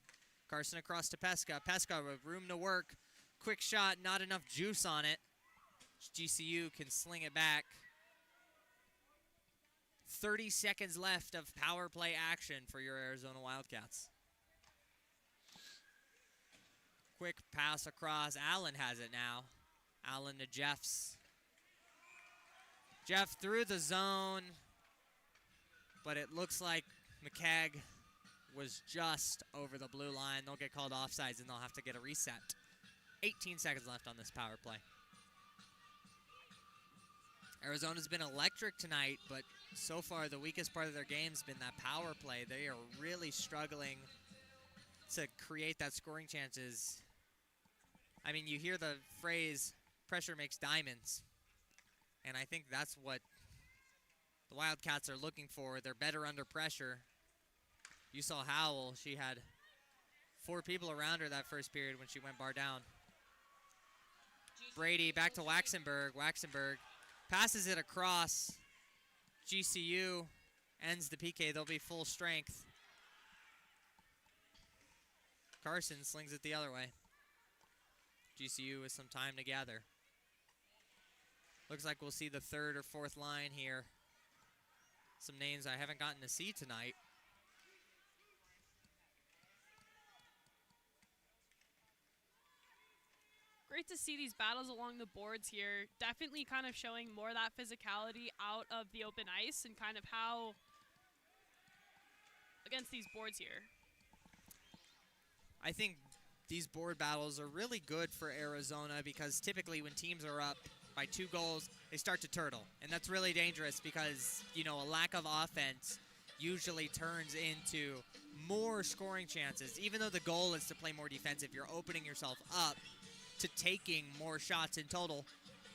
Carson across to Pesca. Pesca with room to work. Quick shot, not enough juice on it. GCU can sling it back. 30 seconds left of power play action for your Arizona Wildcats. Quick pass across. Allen has it now. Allen to Jeffs. Jeff through the zone, but it looks like McCagg was just over the blue line. They'll get called offsides, and they'll have to get a reset. 18 seconds left on this power play. Arizona's been electric tonight, but so far the weakest part of their game's been that power play. They are really struggling to create that scoring chances. I mean, you hear the phrase, pressure makes diamonds. And I think that's what the Wildcats are looking for. They're better under pressure. You saw Howell. She had 4 people around her that first period when she went bar down. Brady back to Waxenberg. Waxenberg passes it across. GCU ends the PK. They'll be full strength. Carson slings it the other way. GCU with some time to gather. Looks like we'll see the 3rd or 4th line here. Some names I haven't gotten to see tonight. Great to see these battles along the boards here. Definitely kind of showing more of that physicality out of the open ice and kind of how against these boards here. I think these board battles are really good for Arizona because typically when teams are up by 2 goals, they start to turtle. And that's really dangerous because, you know, a lack of offense usually turns into more scoring chances. Even though the goal is to play more defensive, you're opening yourself up to taking more shots in total.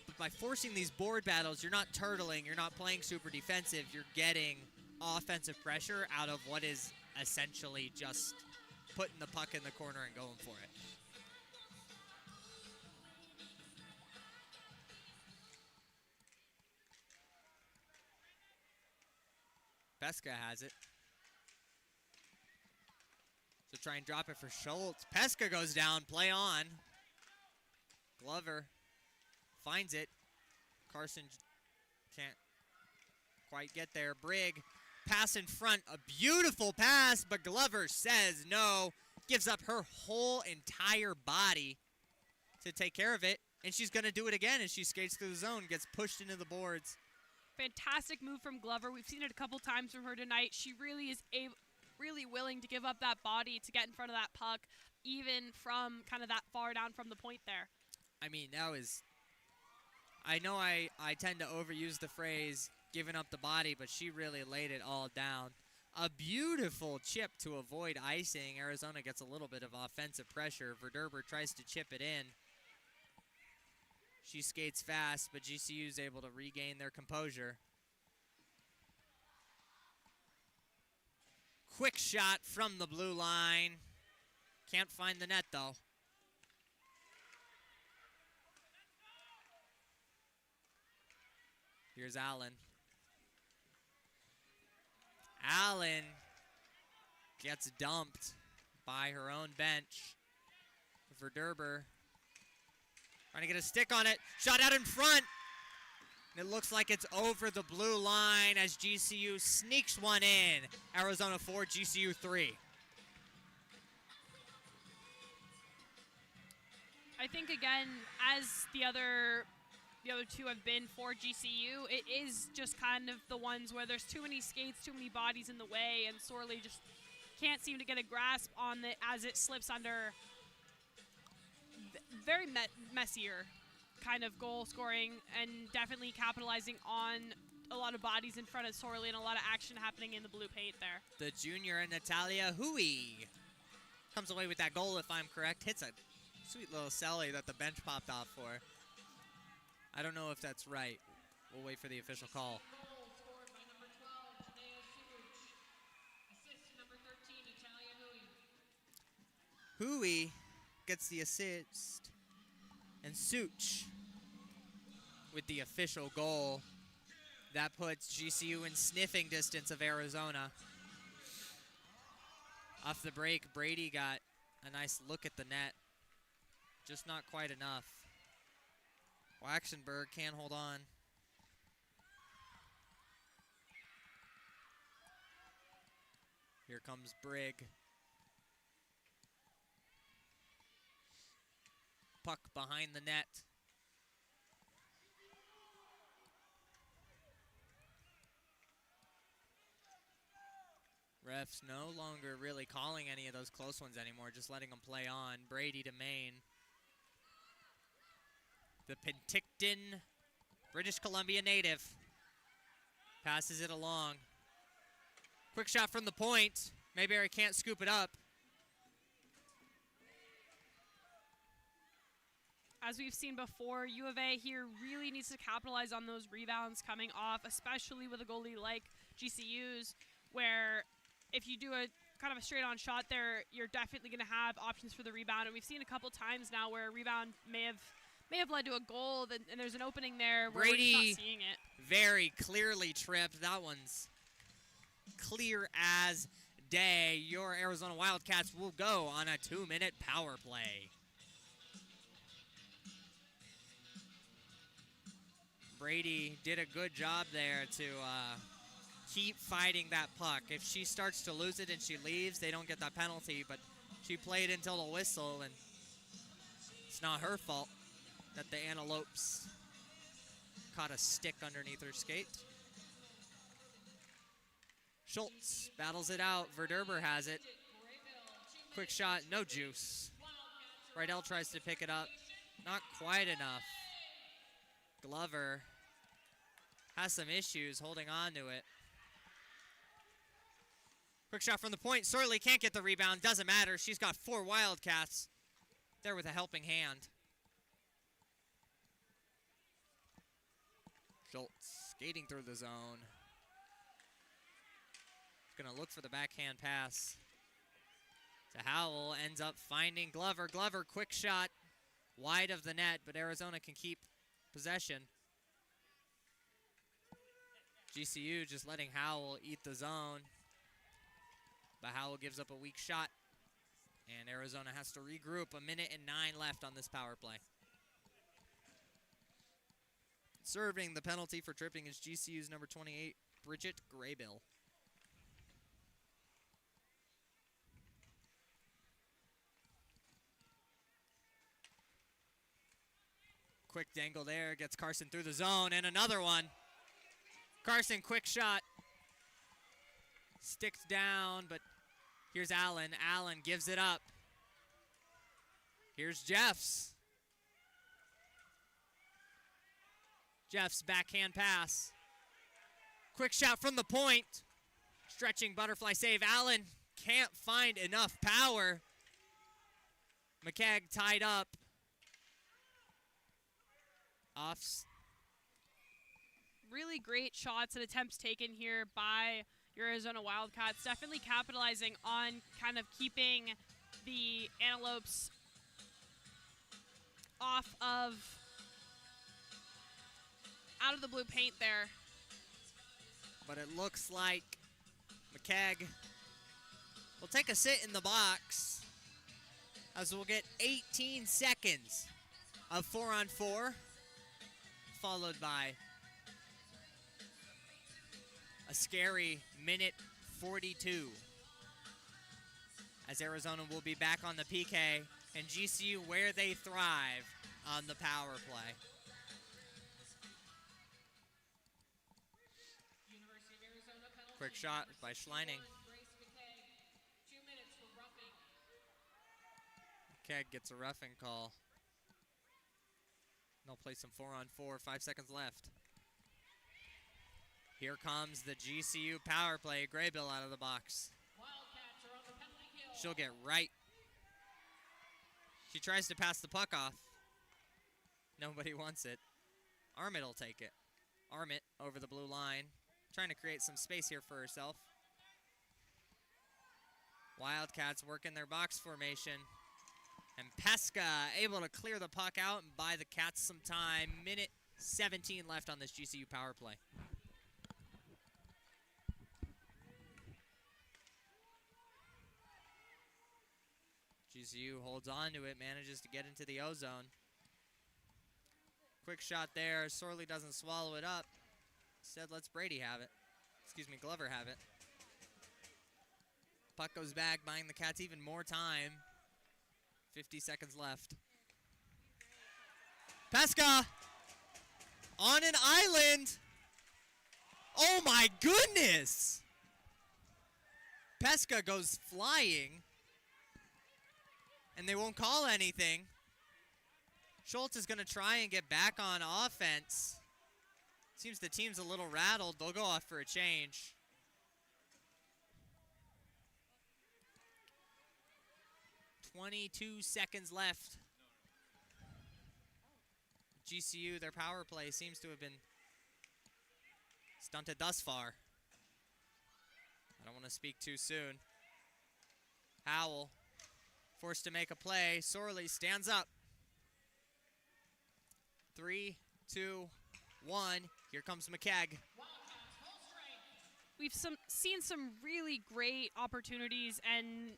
But by forcing these board battles, you're not turtling, you're not playing super defensive, you're getting offensive pressure out of what is essentially just putting the puck in the corner and going for it. Pesca has it. So try and drop it for Schultz. Pesca goes down, play on. Glover finds it. Carson can't quite get there. Brigg, pass in front, a beautiful pass, but Glover says no. Gives up her whole entire body to take care of it, and she's going to do it again as she skates through the zone, gets pushed into the boards. Fantastic move from Glover. We've seen it a couple times from her tonight. She really is really willing to give up that body to get in front of that puck, even from kind of that far down from the point there. I mean, that was, I know I tend to overuse the phrase giving up the body, but she really laid it all down. A beautiful chip to avoid icing. Arizona gets a little bit of offensive pressure. Verderber tries to chip it in. She skates fast, but GCU is able to regain their composure. Quick shot from the blue line. Can't find the net, though. Here's Allen. Allen gets dumped by her own bench. Verderber trying to get a stick on it. Shot out in front. And it looks like it's over the blue line as GCU sneaks one in. Arizona 4, GCU 3. I think, again, as the other 2 have been for GCU, it is just kind of the ones where there's too many skates, too many bodies in the way, and sorely just can't seem to get a grasp on it as it slips under. Very messier kind of goal scoring, and definitely capitalizing on a lot of bodies in front of Sorley and a lot of action happening in the blue paint there. The junior Natalia Hui comes away with that goal, if I'm correct. Hits a sweet little celly that the bench popped off for. I don't know if that's right. We'll wait for the official call. Goal scored by number 12, Nea Such. Assist number 13, Natalia Hui. Hui gets the assist, and Such with the official goal. That puts GCU in sniffing distance of Arizona. Off the break, Brady got a nice look at the net. Just not quite enough. Waxenberg can't hold on. Here comes Brigg. Puck behind the net. Refs no longer really calling any of those close ones anymore, just letting them play on. Brady to Maine. The Penticton, British Columbia native, passes it along. Quick shot from the point. Mayberry can't scoop it up. As we've seen before, U of A here really needs to capitalize on those rebounds coming off, especially with a goalie like GCU's, where if you do a kind of a straight-on shot there, you're definitely going to have options for the rebound. And we've seen a couple times now where a rebound may have led to a goal, and there's an opening there where Brady, we're just not seeing it. Very clearly tripped. That one's clear as day. Your Arizona Wildcats will go on a 2-minute power play. Brady did a good job there to keep fighting that puck. If she starts to lose it and she leaves, they don't get that penalty, but she played until the whistle, and it's not her fault that the Antelopes caught a stick underneath her skate. Schultz battles it out. Verderber has it. Quick shot, no juice. Rydell tries to pick it up. Not quite enough. Glover has some issues holding on to it. Quick shot from the point. Sorley can't get the rebound. Doesn't matter. She's got 4 Wildcats there with a helping hand. Schultz skating through the zone. Gonna look for the backhand pass to Howell. Ends up finding Glover. Glover, quick shot wide of the net, but Arizona can keep possession. GCU just letting Howell eat the zone. But Howell gives up a weak shot. And Arizona has to regroup. 1:09 left on this power play. Serving the penalty for tripping is GCU's number 28, Bridget Graybill. Quick dangle there, gets Carson through the zone, and another one. Carson, quick shot. Sticks down, but here's Allen. Allen gives it up. Here's Jeffs. Jeffs backhand pass. Quick shot from the point. Stretching butterfly save. Allen can't find enough power. McKegg tied up. Offs. Really great shots and attempts taken here by your Arizona Wildcats. Definitely capitalizing on kind of keeping the Antelopes out of the blue paint there. But it looks like McKegg will take a sit in the box, as we'll get 18 seconds of 4-on-4, followed by a scary minute 42, as Arizona will be back on the PK, and GCU where they thrive on the power play. Quick shot by Schleining. McKegg gets a roughing call. They'll play some 4-on-4, 5 seconds left. Here comes the GCU power play. Graybill out of the box. She'll get right. She tries to pass the puck off. Nobody wants it. Armit will take it. Armit over the blue line. Trying to create some space here for herself. Wildcats working their box formation. And Pesca able to clear the puck out and buy the Cats some time. Minute 17 left on this GCU power play. GCU holds on to it, manages to get into the O-zone. Quick shot there. Sorley doesn't swallow it up. Instead, lets Brady have it. Excuse me, Glover have it. Puck goes back, buying the Cats even more time. 50 seconds left. Pesca on an island. Oh my goodness! Pesca goes flying. And they won't call anything. Schultz is going to try and get back on offense. Seems the team's a little rattled. They'll go off for a change. .22 seconds left. GCU, their power play seems to have been stunted thus far. I don't want to speak too soon. Howell forced to make a play. Sorley stands up. 3, 2, 1. Here comes McKegg. We've seen some really great opportunities and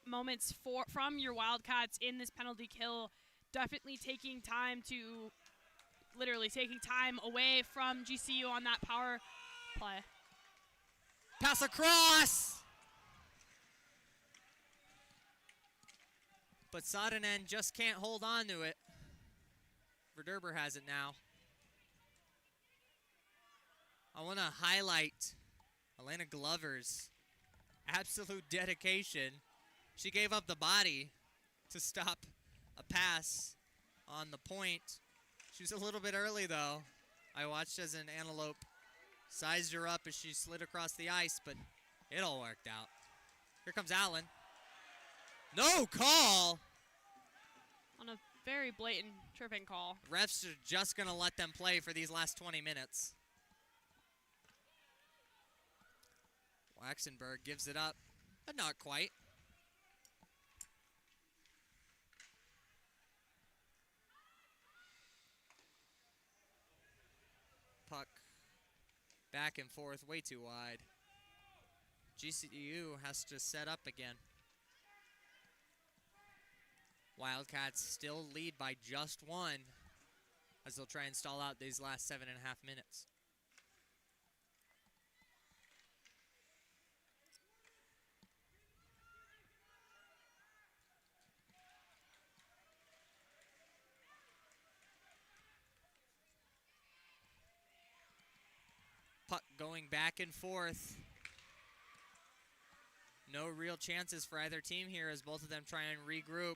moments from your Wildcats in this penalty kill. Definitely taking time away from GCU on that power play. Pass across! But Sadanen just can't hold on to it. Verderber has it now. I want to highlight Elena Glover's absolute dedication. She gave up the body to stop a pass on the point. She was a little bit early, though. I watched as an antelope sized her up as she slid across the ice, but it all worked out. Here comes Allen. No call! On a very blatant tripping call. Refs are just going to let them play for these last 20 minutes. Waxenberg gives it up, but not quite. Puck back and forth, way too wide. GCU has to set up again. Wildcats still lead by just 1 as they'll try and stall out these last 7.5 minutes. Puck going back and forth. No real chances for either team here as both of them try and regroup.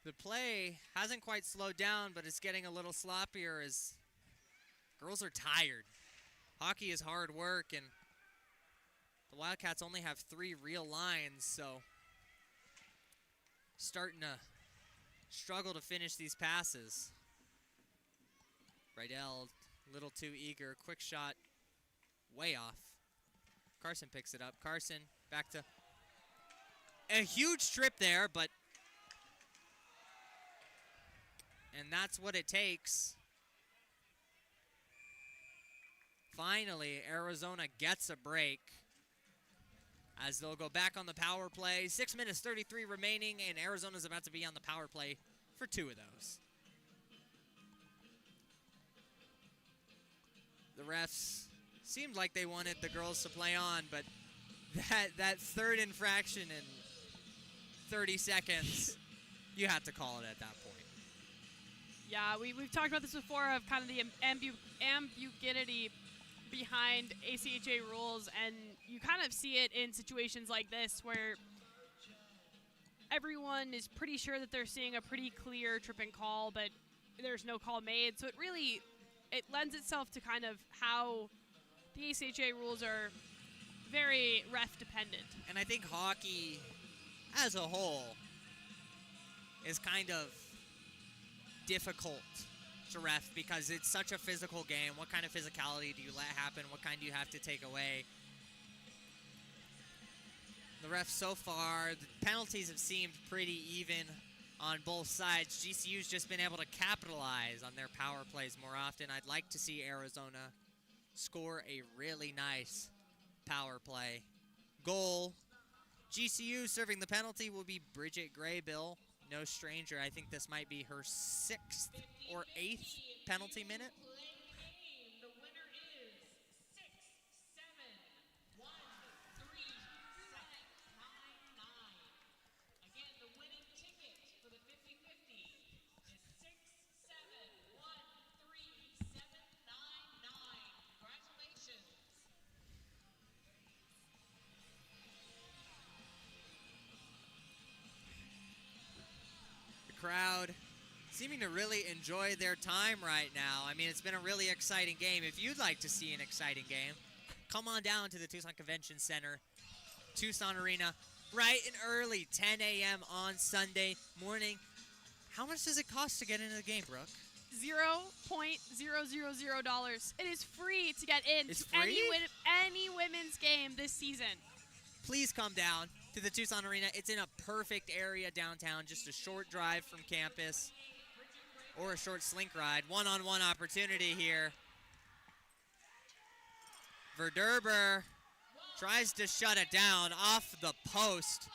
The play hasn't quite slowed down, but it's getting a little sloppier as girls are tired. Hockey is hard work, and the Wildcats only have 3 real lines, so starting to struggle to finish these passes. Rydell, a little too eager. Quick shot, way off. Carson picks it up. Carson back to a huge trip there, but and that's what it takes. Finally, Arizona gets a break as they'll go back on the power play. 6 minutes 33 remaining, and Arizona's about to be on the power play for 2 of those. The refs seemed like they wanted the girls to play on, but that third infraction in 30 seconds, you have to call it at that point. Yeah, we've talked about this before of kind of the ambiguity behind ACHA rules, and you kind of see it in situations like this where everyone is pretty sure that they're seeing a pretty clear tripping call, but there's no call made. So it lends itself to kind of how the ACHA rules are very ref dependent. And I think hockey as a whole is kind of difficult to ref because it's such a physical game. What kind of physicality do you let happen? What kind do you have to take away? The refs so far, the penalties have seemed pretty even on both sides. GCU's just been able to capitalize on their power plays more often. I'd like to see Arizona score a really nice power play goal. GCU serving the penalty will be Bridget Graybill. No stranger. I think this might be her 6th or 8th penalty minute. The winner is 6-7-1-3-7-9-9. Again, the winning ticket for the 50-50 is 6-7-1-3-7-9-9. Congratulations. Crowd seeming to really enjoy their time right now. I mean, it's been a really exciting game. If you'd like to see an exciting game, come on down to the Tucson Convention Center, Tucson Arena, bright and early, 10 a.m. on Sunday morning. How much does it cost to get into the game, Brooke? $0.000. It is free to get in It's to free? any women's game this season. Please come down to the Tucson Arena. It's in a perfect area downtown, just a short drive from campus or a short slink ride. One-on-one opportunity here. Verderber tries to shut it down off the post.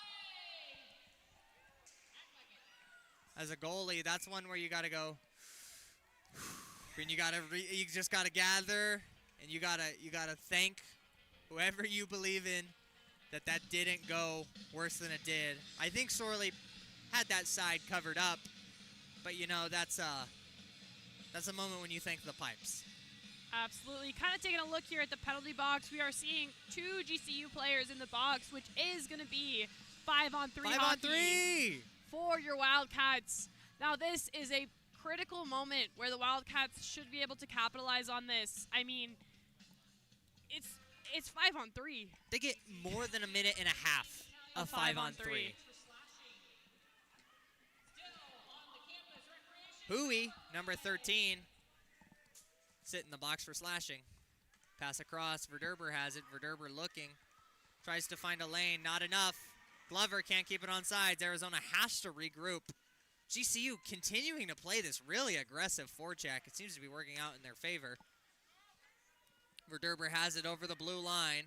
As a goalie, that's one where you got to go, and you just got to gather, and you got to thank whoever you believe in that didn't go worse than it did. I think Sorley had that side covered up, but you know, that's a moment when you thank the pipes. Absolutely. Kind of taking a look here at the penalty box, we are seeing 2 GCU players in the box, which is going to be 5-on-3 hockey for your Wildcats. Now, this is a critical moment where the Wildcats should be able to capitalize on this. I mean, it's 5-on-3. They get more than a minute and a half of 5-on-3. Hui, number 13, sit in the box for slashing. Pass across, Verderber has it. Verderber looking, tries to find a lane, not enough. Glover can't keep it on sides. Arizona has to regroup. GCU continuing to play this really aggressive forecheck. It seems to be working out in their favor. Verderber has it over the blue line.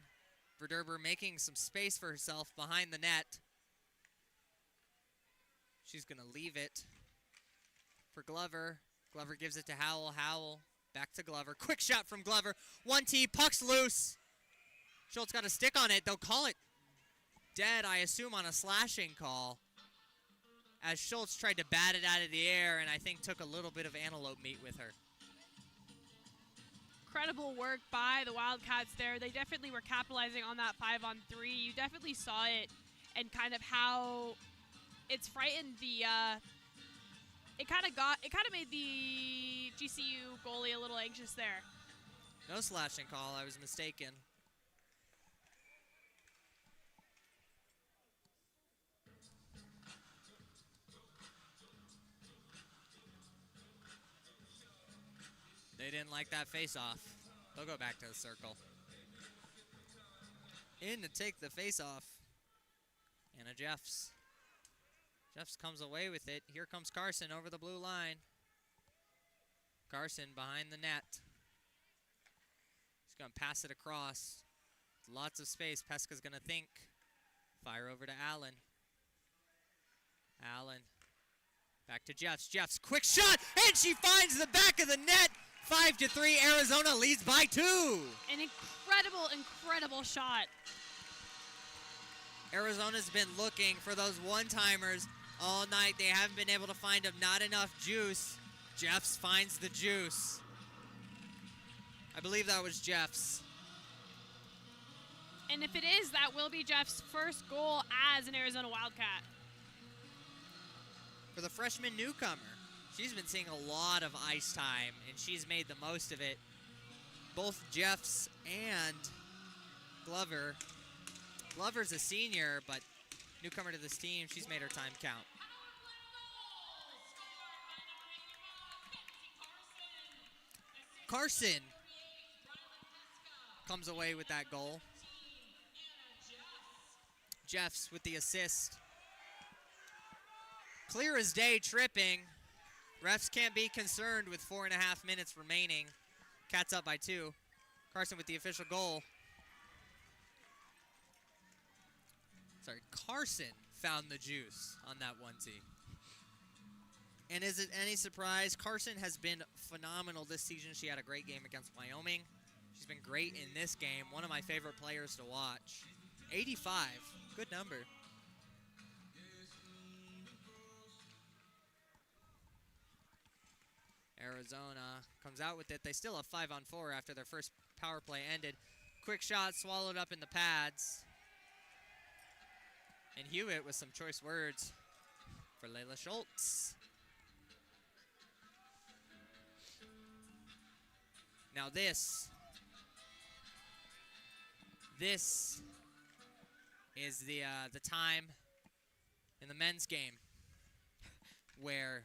Verderber making some space for herself behind the net. She's going to leave it for Glover. Glover gives it to Howell. Howell back to Glover. Quick shot from Glover. 1T, puck's loose. Schultz got a stick on it. They'll call it dead, I assume, on a slashing call, as Schultz tried to bat it out of the air and I think took a little bit of antelope meat with her. Incredible work by the Wildcats there. They definitely were capitalizing on that 5-on-3. You definitely saw it and kind of how it's frightened the it kind of made the GCU goalie a little anxious there. No slashing call, I was mistaken. They didn't like that face-off. They'll go back to the circle. In to take the face-off. Anna Jeffs. Jeffs comes away with it. Here comes Carson over the blue line. Carson behind the net. He's going to pass it across. Lots of space. Peska's going to think. Fire over to Allen. Allen. Back to Jeffs. Jeffs, quick shot, and she finds the back of the net. 5-3, Arizona leads by 2. An incredible shot. Arizona's been looking for those one-timers all night. They haven't been able to find them. Not enough juice. Jeffs finds the juice. I believe that was Jeffs. And if it is, that will be Jeff's first goal as an Arizona Wildcat. for the freshman newcomer. She's been seeing a lot of ice time, and she's made the most of it. Both Jeffs and Glover. Glover's a senior, but newcomer to this team, she's made her time count. Carson comes away with that goal. Jeffs with the assist. Clear as day tripping. Refs can't be concerned with 4.5 minutes remaining. Cats up by 2. Carson with the official goal. Sorry, Carson found the juice on that onesie. And is it any surprise? Carson has been phenomenal this season. She had a great game against Wyoming. She's been great in this game. One of my favorite players to watch. 85, good number. Arizona comes out with it. They still have 5-on-4 after their first power play ended. Quick shot swallowed up in the pads. And Hewitt with some choice words for Layla Schultz. Now this is the time in the men's game where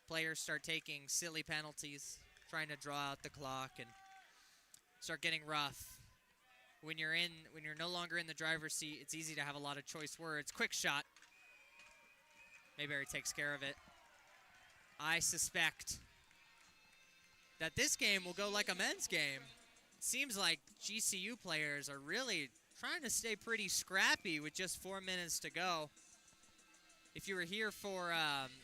players start taking silly penalties, trying to draw out the clock and start getting rough. When you're no longer in the driver's seat, it's easy to have a lot of choice words. Quick shot. Mayberry takes care of it. I suspect that this game will go like a men's game. Seems like GCU players are really trying to stay pretty scrappy with just 4 minutes to go. If you were here for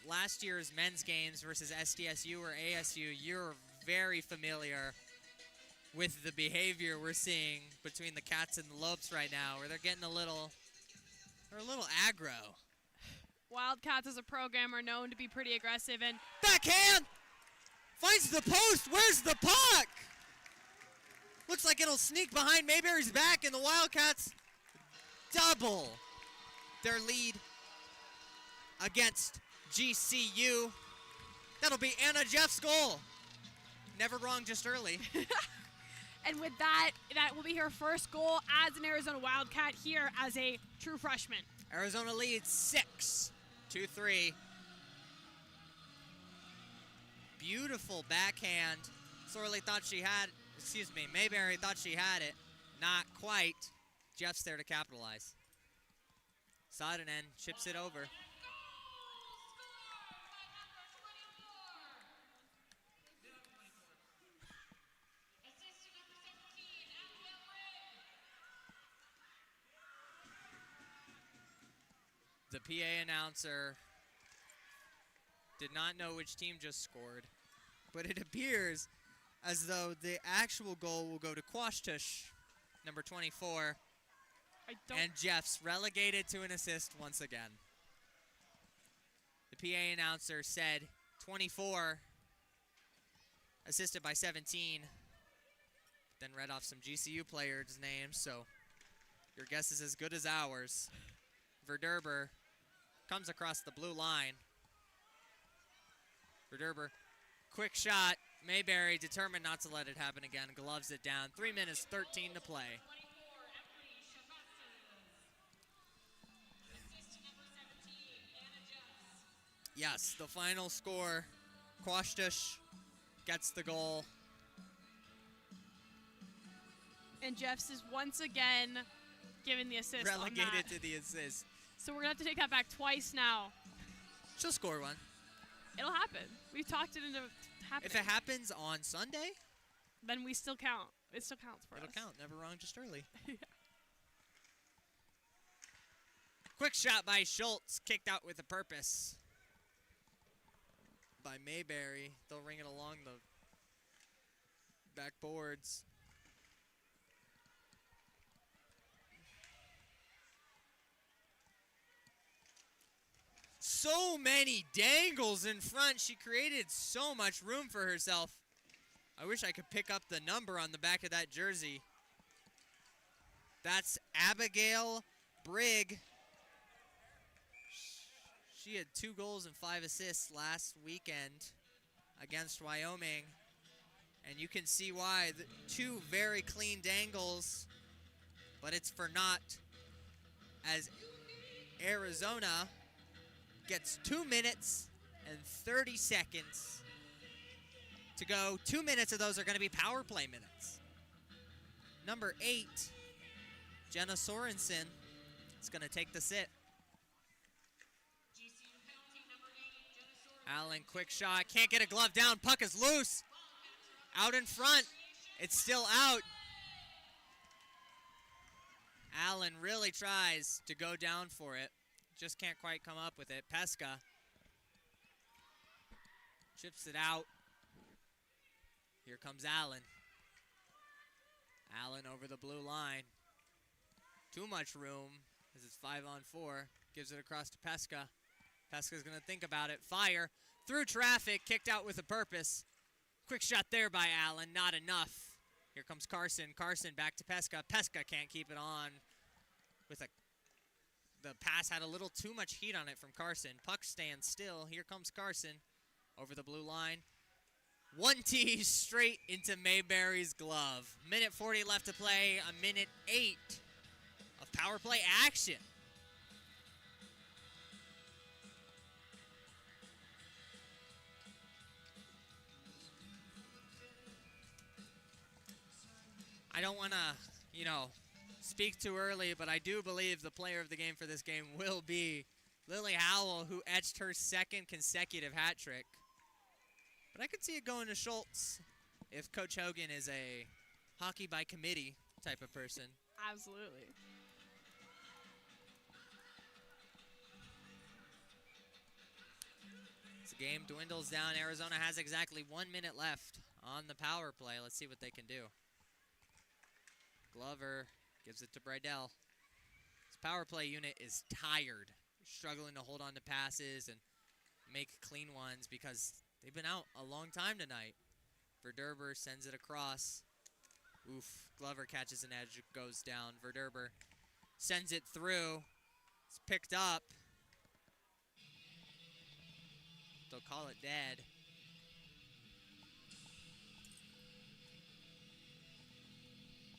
last year's men's games versus SDSU or ASU, you're very familiar with the behavior we're seeing between the Cats and the Lopes right now, where they're getting a little aggro. Wildcats as a program are known to be pretty aggressive, and Backhand! Finds the post. Where's the puck? Looks like it'll sneak behind Mayberry's back, and the Wildcats double their lead against GCU. That'll be Anna Jeff's goal. Never wrong, just early. and with that will be her first goal as an Arizona Wildcat here as a true freshman. Arizona leads 6-3. Beautiful backhand. Mayberry thought she had it. Not quite. Jeff's there to capitalize. Sodinen chips it over. The PA announcer did not know which team just scored, but it appears as though the actual goal will go to Quashtush, number 24, and Jeff's relegated to an assist once again. The PA announcer said 24, assisted by 17, then read off some GCU players' names, so your guess is as good as ours. Verderber comes across the blue line. Verderber, quick shot. Mayberry determined not to let it happen again. Gloves it down. 3 minutes, 13 to play. Yes, the final score. Quashtush gets the goal. And Jeffs is once again given the assist. Relegated to the assist. So we're going to have to take that back twice now. She'll score one. It'll happen. We've talked it into happening. If it happens on Sunday, then we still count. It still counts for us. It'll count. Never wrong, just early. Yeah. Quick shot by Schultz. Kicked out with a purpose by Mayberry. They'll ring it along the backboards. So many dangles in front. She created so much room for herself. I wish I could pick up the number on the back of that jersey. That's Abigail Brigg. She had 2 goals and 5 assists last weekend against Wyoming. And you can see why. 2 very clean dangles, but it's for naught as Arizona gets 2 minutes and 30 seconds to go. 2 minutes of those are going to be power play minutes. Number 8, Jenna Sorensen, is going to take the sit. Allen, quick shot, can't get a glove down, puck is loose. Out in front, it's still out. Allen really tries to go down for it, just can't quite come up with it. Pesca chips it out. Here comes Allen. Allen over the blue line. Too much room as it's 5-on-4. Gives it across to Pesca. Pesca's going to think about it. Fire through traffic, kicked out with a purpose. Quick shot there by Allen, not enough. Here comes Carson. Carson back to Pesca. Pesca can't keep it on. The pass had a little too much heat on it from Carson. Puck stands still. Here comes Carson over the blue line. 1T straight into Mayberry's glove. Minute 40 left to play. A minute 8 of power play action. I don't want to, speak too early, but I do believe the player of the game for this game will be Lily Howell, who etched her 2nd consecutive hat trick. But I could see it going to Schultz if Coach Hogan is a hockey by committee type of person. Absolutely. As the game dwindles down, Arizona has exactly 1 minute left on the power play. Let's see what they can do. Glover gives it to Bridell. This power play unit is tired, struggling to hold on to passes and make clean ones because they've been out a long time tonight. Verderber sends it across. Oof, Glover catches an edge, goes down. Verderber sends it through. It's picked up. They'll call it dead.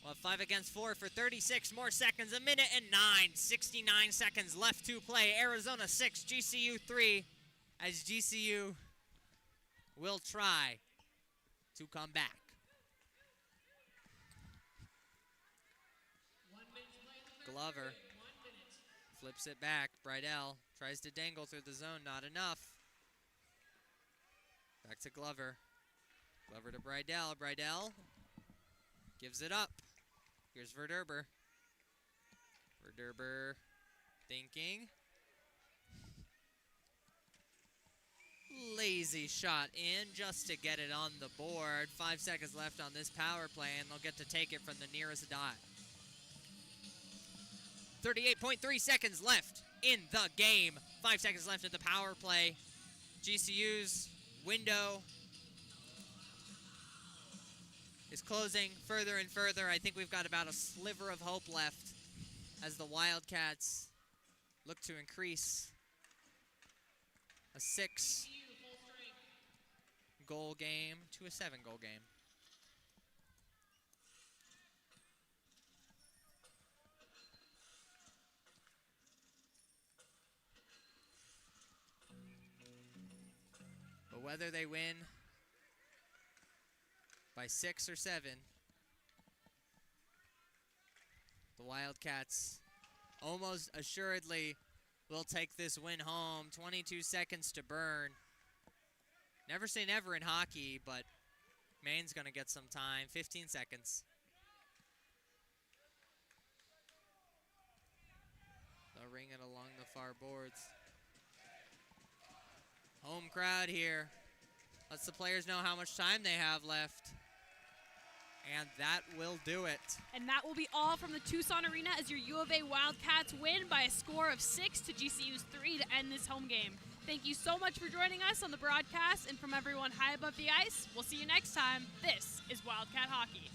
Well, 5 against 4 for 36 more seconds. A minute and 69 seconds left to play. Arizona 6, GCU 3, as GCU will try to come back. Glover flips it back. Bridell tries to dangle through the zone. Not enough. Back to Glover. Glover to Bridell. Bridell gives it up. Here's Verderber. Verderber thinking. Lazy shot in just to get it on the board. 5 seconds left on this power play, and they'll get to take it from the nearest dot. 38.3 seconds left in the game. 5 seconds left in the power play. GCU's window is closing further and further. I think we've got about a sliver of hope left as the Wildcats look to increase a 6-goal game to a 7-goal game. But whether they win by 6 or 7, the Wildcats almost assuredly will take this win home. 22 seconds to burn. Never say never in hockey, but Maine's going to get some time. 15 seconds. They'll ring it along the far boards. Home crowd here. Lets the players know how much time they have left. And that will do it. And that will be all from the Tucson Arena as your UofA Wildcats win by a score of 6 to GCU's 3 to end this home game. Thank you so much for joining us on the broadcast, and from everyone high above the ice, we'll see you next time. This is Wildcat Hockey.